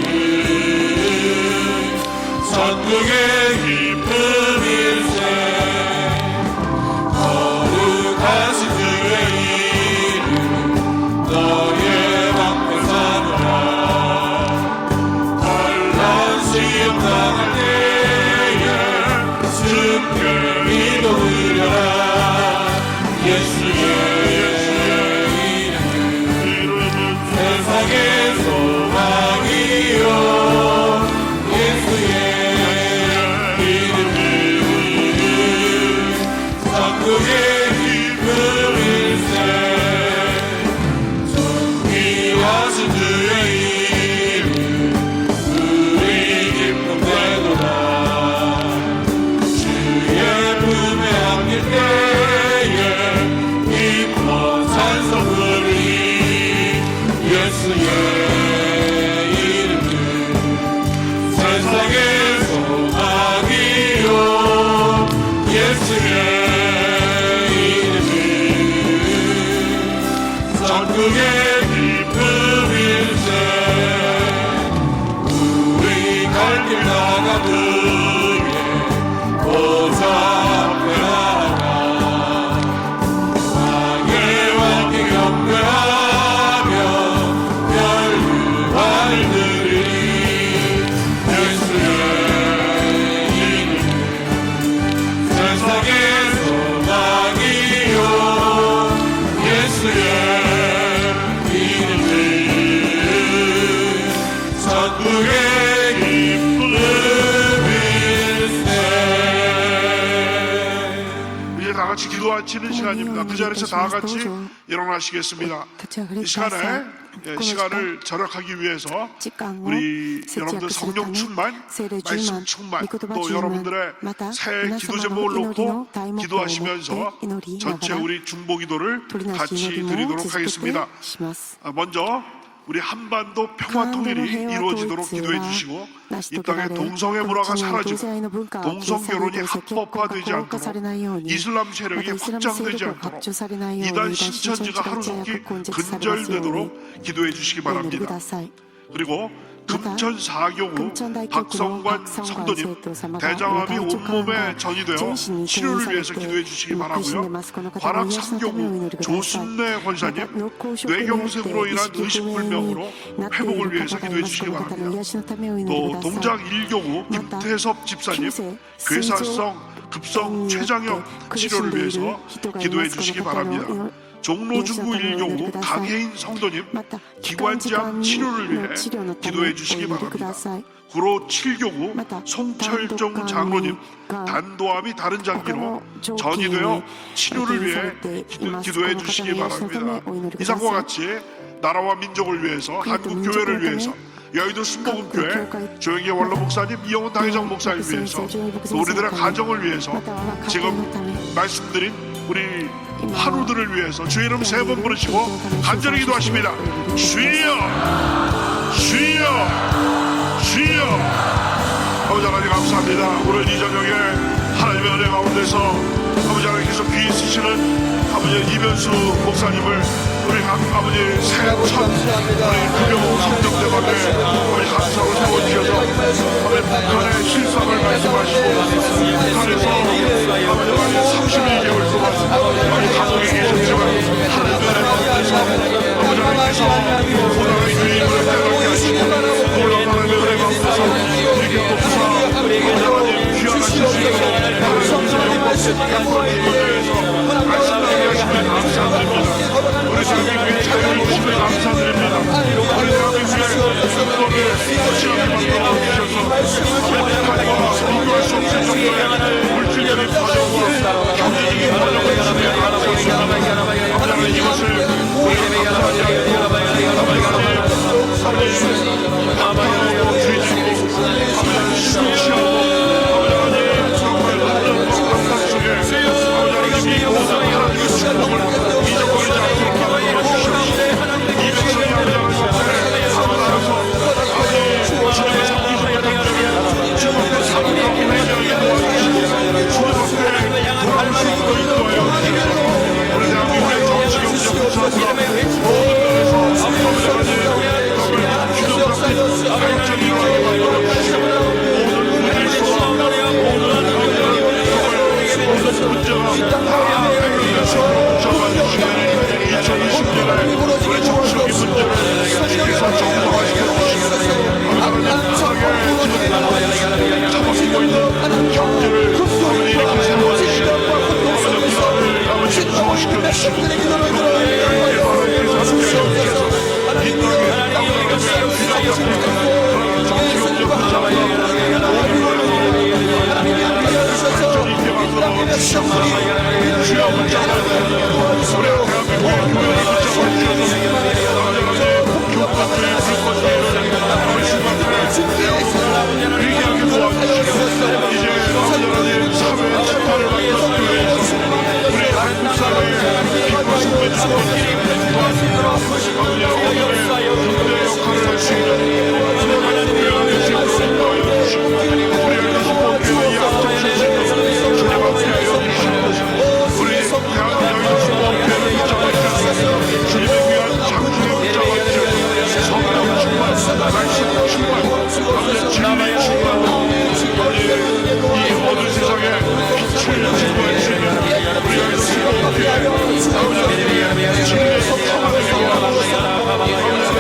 천국의 기도하시는 시간입니다. 그 자리에서 다 같이 일어나시겠습니다. 이 시간에 시간을 절약하기 위해서 우리 여러분들 성령 충만, 말씀 충만, 또 여러분들의 새 기도 제목을 놓고 기도하시면서 전체 우리 중보기도를 같이 드리도록 하겠습니다. 먼저 우리 한반도 평화 통일이 이루어지도록 기도해 주시고 이 땅에 동성애 문화가 사라지고 동성 결혼이 합법화되지 않도록 이슬람 세력이 확장되지 않도록 이단 신천지가 하루속히 근절되도록 기도해 주시기 바랍니다. 그리고 금천 4교구 박성관 성도님 대장암이 온몸에 전이 되어 치료를 위해서 기도해 주시기 바라고요. 관악 3교구 조순례 권사님 뇌경색으로 인한 의식불명으로 회복을 위해서 기도해 주시기 바랍니다. 또 동작 1교구 김태섭 집사님 괴사성 급성 췌장염 치료를 위해서 기도해 주시기 바랍니다. 종로 중구 1교구 강혜인 성도님 기관지암 치료를 위해 기도해 주시기 바랍니다. 구로 7교구 송철종 장로님 단도암이 다른 장기로 전이되어 치료를 위해 기도해 주시기 바랍니다. 이상과 같이 나라와 민족을 위해서 한국 교회를 위해서 여의도 순복음교회 조영기 원로 목사님 이영훈 당회장 목사님 위해서 또 우리들의 가정을 위해서 지금 말씀드린 우리 환우들을 위해서 주의 이름 3번 부르시고 간절히 기도하십니다. 주여 주여 주여. 아버지 하나님 감사합니다. 오늘 이 저녁에 하나님의 은혜 가운데서 아버지 하나님께서 귀 있으시는 아버지 이변수 목사님을 우리 아버지 새천 우리 금요 성정대방에 우리 감사로 세워주셔서 아버지 북한의 실상을 말씀하시고 북한에서 아버지 하나님 32개월 동안 아버지 감옥에 계셨지만 하나님의 은혜 가운데서 아버지 하나님께서 보다의 유익을 깨닫게 하시고 놀라운 하나님의 은혜 가운데서 이렇게 또 부사 아버지 하나님 귀환하신 주셔서 하나님의 은혜에서 말씀하게 하시면 감사드립니다. 우리 대한민국의 자유를 주시면 감사드립니다. 우리 대한민국의 성도의 시험이 만들어주셔서 북한과 비교할 수 없을 정도의 물질적인 과정과 경제적인 과정을 주시면 감사합니다. 아버지 이것을 우리가 감사하지 않고 아버지 뒤지고 아버지 술 취하고 아버지 정말 어떤 감당 속에 아버지 이 모든 하나님의 축복을 잊어버리지 않도록 만들어 주시옵소서. 이백성이 아버지 하나님께서 아버지 주님의 성기적인 당대에 주님의 사랑하고 회개하게 도와주시고 주님 앞에 돌아올 수 있도록 인도하여 주시옵소서. 우리 대한민국의 정치 경제 부서에서 모든 면에서 아버지 하나님 정말 균형 잡힌 발전이 일어나게 만들어 주시고 모든 문제와 모든 문제가 다 해결돼서 잡아주시기를 2020년에 우리 정치적인 문제를 주께서 정당화시켜 주시기를 하나님 타락에 지금 잡아끼고 있는 경제를 아버지 이렇게 세워주시고 아버지 불안을 아버지 무서워시켜 주시고 이 땅에 땅을 정치경제 문제가 발전이 있게 만들어 주시옵소서. 주여 문자가 우리 대한민국의 교회를 붙잡아주셔서 교권들의 불꽃들을 아버지 회개하게 도와주시고 이제 아버지 사회의 재판을 받는 교회에서 우리 한국 사회의 빛과 소문이 주는 도와주시고 아버지 오늘의 군대 역할을 할 수 있는 하나님 교회 안에 지금 도와주시고 우리 한국 교회의 앞장서신 주님 앞에 여기시고 우리 대한민국의 수목회를 붙잡아주셔서 주님의 귀한 장중에 붙잡아주셔서 성령 충만, 말씀 충만, 아버지 진리 충만 아버지 이 모든 세상에 빛을 증거해주시는 우리 한국 수목회에 아버지 진리에서 타만하게 도와주시고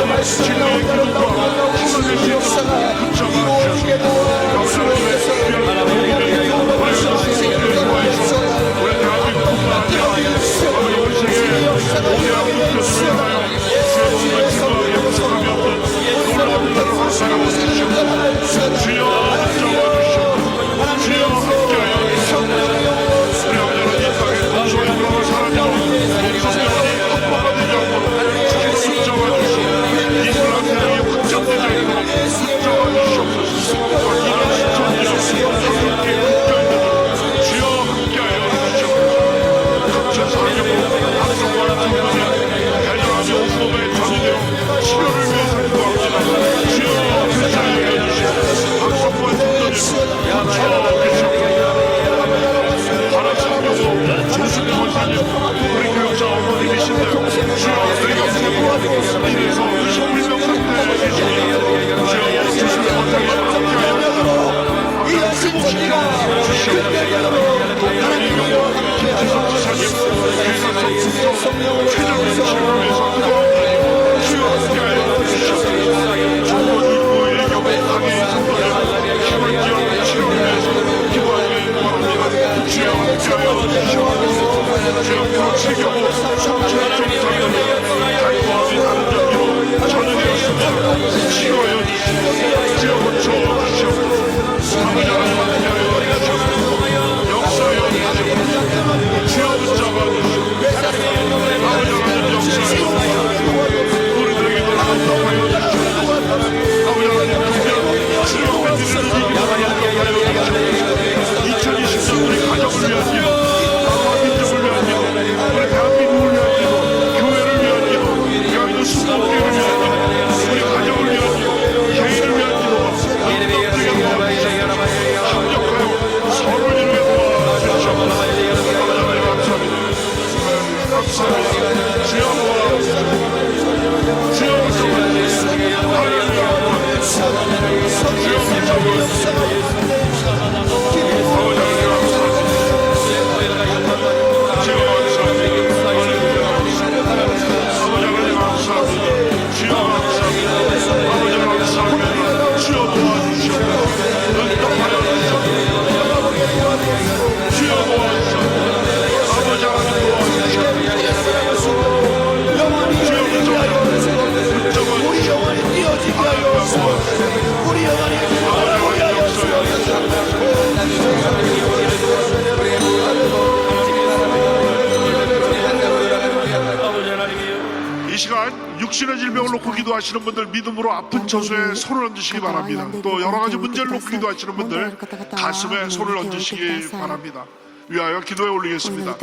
이 시간 육신의 질병을 놓고 기도하시는 분들 믿음으로 아픈 처소에 손을 얹으시기 바랍니다. 또 여러 가지 문제를 놓고 기도하시는 분들 가슴에 손을 얹으시기 바랍니다. 위하여 기도에 올리겠습니다.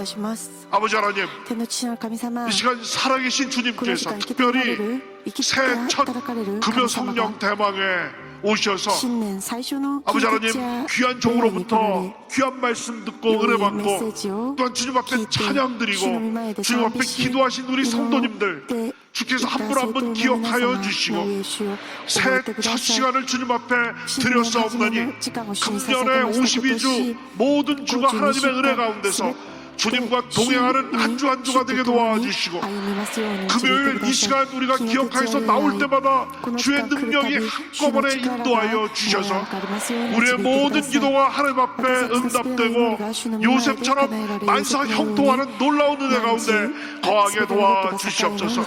아버지 하나님, 이 시간 살아계신 주님께서 특별히 새해 첫 금요 성령 대망에 오셔서 아버지 하나님 귀한 종으로부터 귀한 말씀 듣고 은혜 받고 또한 주님 앞에 찬양 드리고 주님 앞에 기도하신 우리 성도님들 주께서 한 분 한 분 기억하여 주시고 새해 첫 시간을 주님 앞에 드렸사옵나니 금년의 52주 모든 주가 하나님의 은혜 가운데서 주님과 동행하는 한 주 한 주가 되게 도와주시고 금요일 이 시간 우리가 기억하여서 나올 때마다 주의 능력이 한꺼번에 인도하여 주셔서 우리의 모든 기도가 하나님 앞에 응답되고 요셉처럼 만사 형통하는 놀라운 은혜 가운데 거하게 도와주시옵소서.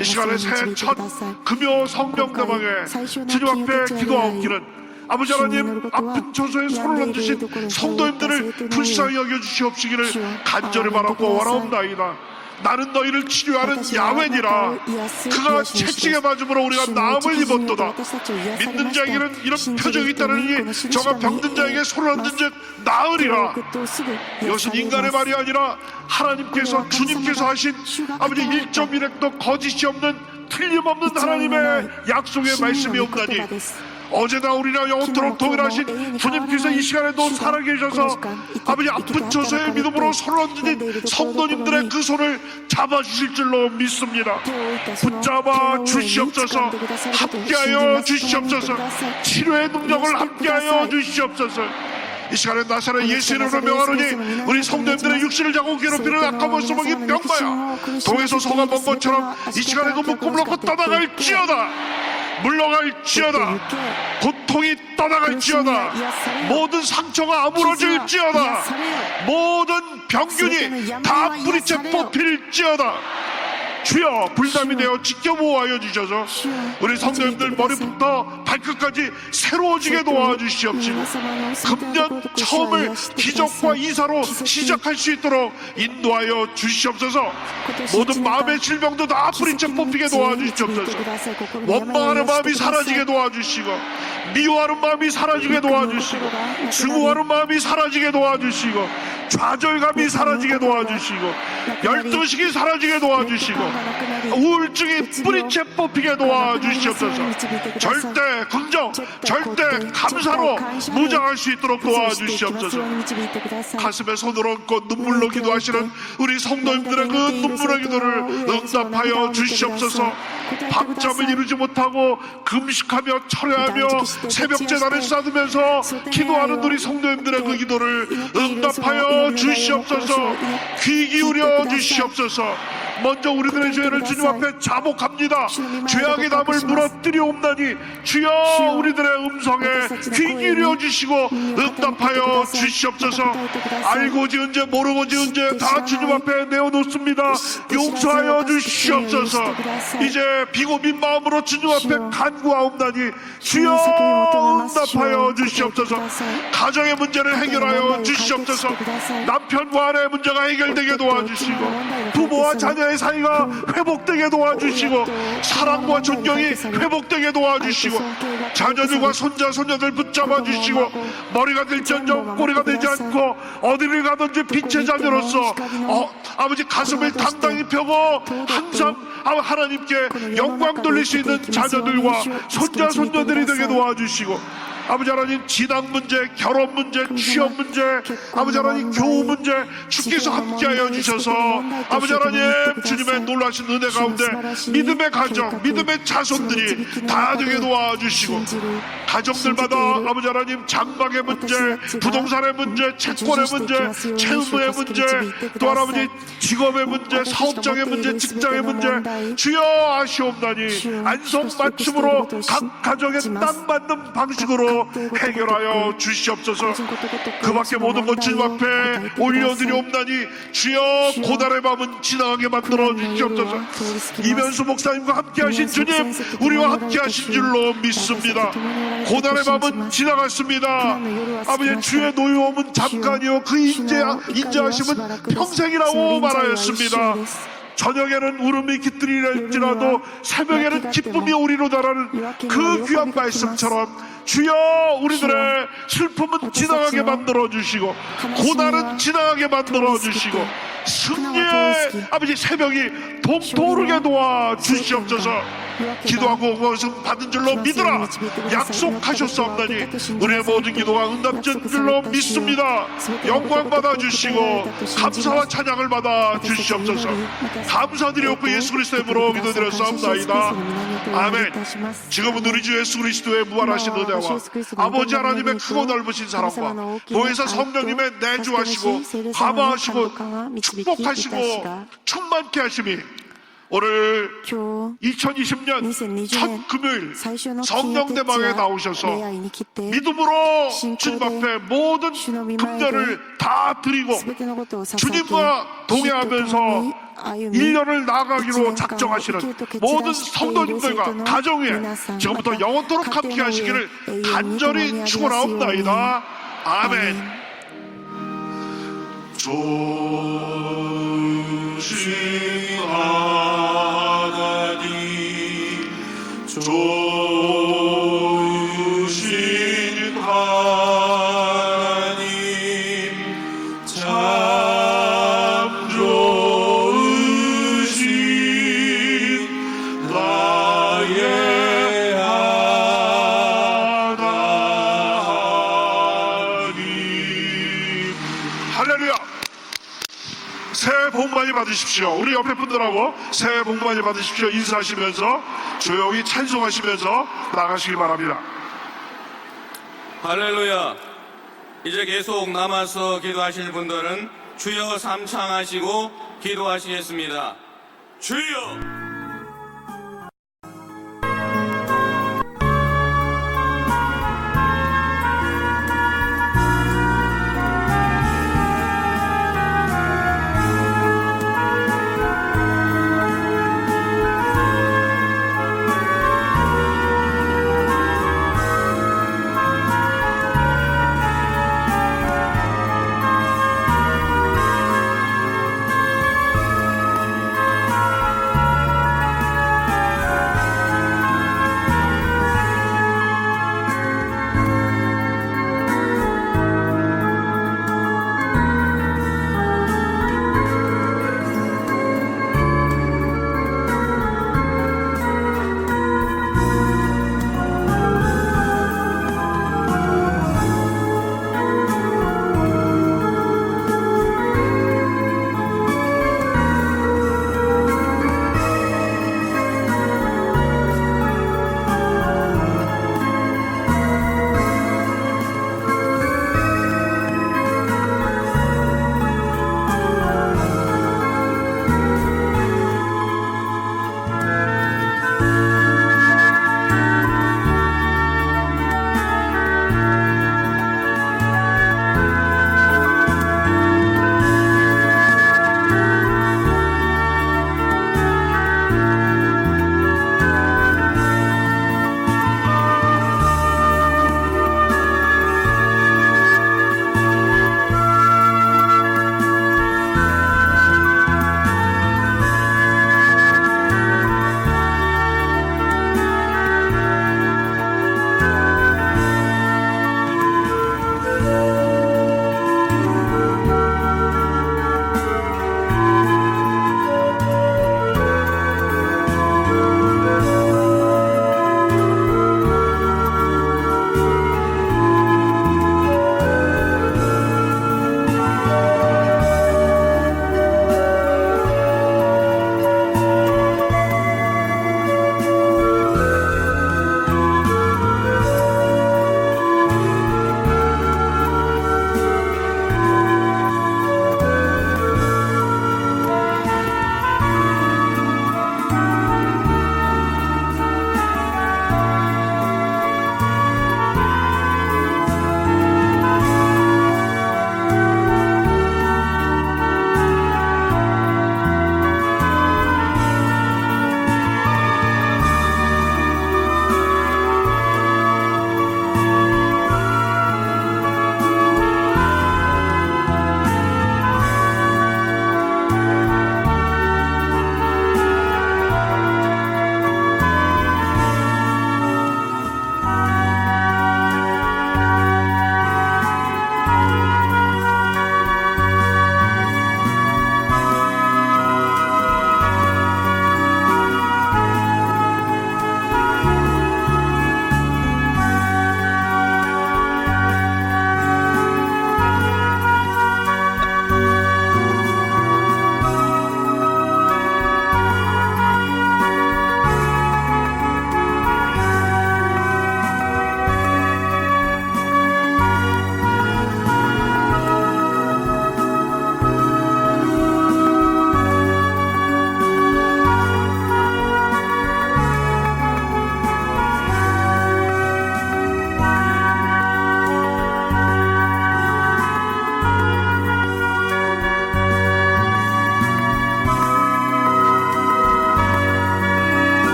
이 시간에 새해 첫 금요 성령 대망에 주님 앞에 기도하옵기는 아버지 하나님 아픈 처소에 손을 얹으신 성도님들을 불쌍히 여겨주시옵시기를 간절히 바라고 원하옵나이다. 나는 너희를 치료하는 야훼니라. 그가 채찍에 맞음으로 우리가 나음을 입었도다. 믿는 자에게는 이런 표적이 있다느니 저가 병든 자에게 손을 얹은 즉 나으리라. 이것은 인간의 말이 아니라 하나님께서 주님께서 하신 아버지 1.1획도 거짓이 없는 틀림없는 하나님의 약속의 말씀이 없나니 어제나 우리나 영원토록 동일하신 주님께서 이 시간에도 살아계셔서 아버지 아픈 처소에 믿음으로 손을 얹으신 성도님들의 그 손을 잡아주실 줄로 믿습니다. 붙잡아 주시옵소서. 함께하여 주시옵소서. 치료의 능력을 함께하여 주시옵소서. 이 시간에 나사렛 예수 이름으로 명하노니 우리 성도님들의 육신을 자고 괴롭히는 악한 원수먹이 병마야 동에서 소가 먼 것처럼 이 시간에 그 묶음을 놓고 떠나갈지어다. 물러갈지어다. 고통이 떠나갈지어다. 모든 상처가 아물어질지어다. 모든 병균이 다 뿌리째 뽑힐지어다. 주여 불담이 되어 지켜보호하여 주셔서 우리 성도님들 머리부터 발끝까지 새로워지게 도와주시옵시고 금년 처음을 기적과 이사로 시작할 수 있도록 인도하여 주시옵소서. 모든 마음의 질병도 다 뿌리째 뽑히게 도와주시옵소서. 원망하는 마음이 사라지게 도와주시고 미워하는 마음이 사라지게 도와주시고 증오하는 마음이 사라지게 도와주시고 좌절감이 사라지게 도와주시고, 열등식이 사라지게 도와주시고, 우울증이 뿌리채 뽑히게 도와주시옵소서. 절대 긍정, 절대 감사로 무장할 수 있도록 도와주시옵소서. 가슴에 손을 얹고 눈물로 기도하시는 우리 성도님들의 그 눈물의 기도를 응답하여 주시옵소서. 밤잠을 이루지 못하고 금식하며 철회하며 새벽 제단을 쌓으면서 기도하는 우리 성도님들의 그 기도를 응답하여 주시옵소서. 귀 기울여 주시옵소서. 먼저 우리들의 죄를 주님 앞에 자복합니다. 죄악의 담을 무너뜨리옵나니 주여 우리들의 음성에 귀 기울여 주시고 응답하여 주시옵소서. 알고 지은 죄 모르고 지은 죄 다 주님 앞에 내어놓습니다. 용서하여 주시옵소서. 이제 비고민 마음으로 주님 앞에 간구하옵나니 주여 응답하여 주시옵소서. 가정의 문제를 해결하여 주시옵소서. 남편과 아내의 문제가 해결되게 도와주시고, 부모와 자녀의 사이가 회복되게 도와주시고, 사랑과 존경이 회복되게 도와주시고, 자녀들과 손자 손녀들 붙잡아 주시고, 머리가 될지언정 꼬리가 되지 않고 어디를 가든지 빛의 자녀로서 아버지 가슴을 당당히 펴고 항상 하나님께 영광 돌릴 수 있는 자녀들과 손자 손녀들이 되게 도와주시고, 아버지 하나님 진학 문제, 결혼 문제, 취업 문제, 아버지 하나님 교우 문제 주께서 함께하여 주셔서 아버지 하나님 주님의 놀라신 은혜 가운데 믿음의 가정, 믿음의 자손들이 다 되게 도와주시고, 가정들마다 아버지 하나님 장막의 문제, 부동산의 문제, 채권의 문제, 채무의 문제, 또 아버지 직업의 문제, 사업장의 문제, 직장의 문제 주여 아시옵나니 안성맞춤으로 각 가정에 딱 맞는 방식으로 해결하여 주시옵소서. 그 밖에 모든 것 주님 앞에 올려드리옵나니 주여 고난의 밤은 지나가게 만들어 주시옵소서. 이면수 목사님과 함께 하신 주님, 우리와 함께 하신 줄로 믿습니다. 고난의 밤은 지나갔습니다. 아버지 주의 노여움은 잠깐이요 그 인자하심은 평생이라고 말하였습니다. 저녁에는 울음이 깃들이랄지라도 새벽에는 기쁨이 오리로다라는 그 귀한 말씀처럼 주여 우리들의 슬픔은 지나가게 만들어 주시고, 고난은 지나가게 만들어 주시고, 승리의 아버지 새벽이 동토르게 도와 주시옵소서. 기도하고 그것은 받은 줄로 믿으라 약속하셨사옵나니 우리의 모든 기도가 응답된 줄로 믿습니다. 영광 받아 주시고 감사와 찬양을 받아 주시옵소서. 감사드리옵고 예수 그리스도의 이름으로 기도드렸사옵나이다. 아멘. 지금은 우리 주 예수 그리스도의 무한하신 은혜와 아버지 하나님의 크고 넓으신 사랑과 보혜사 성령님의 내주하시고 감화하시고 축복하시고 충만케 하심이 오늘 2020년 첫 금요일 성령대방에 나오셔서 믿음으로 주님 앞에 모든 금전을 다 드리고 주님과 동행하면서 1년을 나아가기로 작정하시는 모든 성도님들과 가정에 지금부터 영원토록 함께 하시기를 간절히 축원하옵나이다. 아멘. 조신 하나님, 조신 하나님, 참 좋으신 나의 하나님. 할렐루야. 새해 복 많이 받으십시오. 우리 옆에 분들하고 새해 복 많이 받으십시오 인사하시면서 조용히 찬송하시면서 나가시기 바랍니다. 할렐루야. 이제 계속 남아서 기도하실 분들은 주여 삼창하시고 기도하시겠습니다. 주여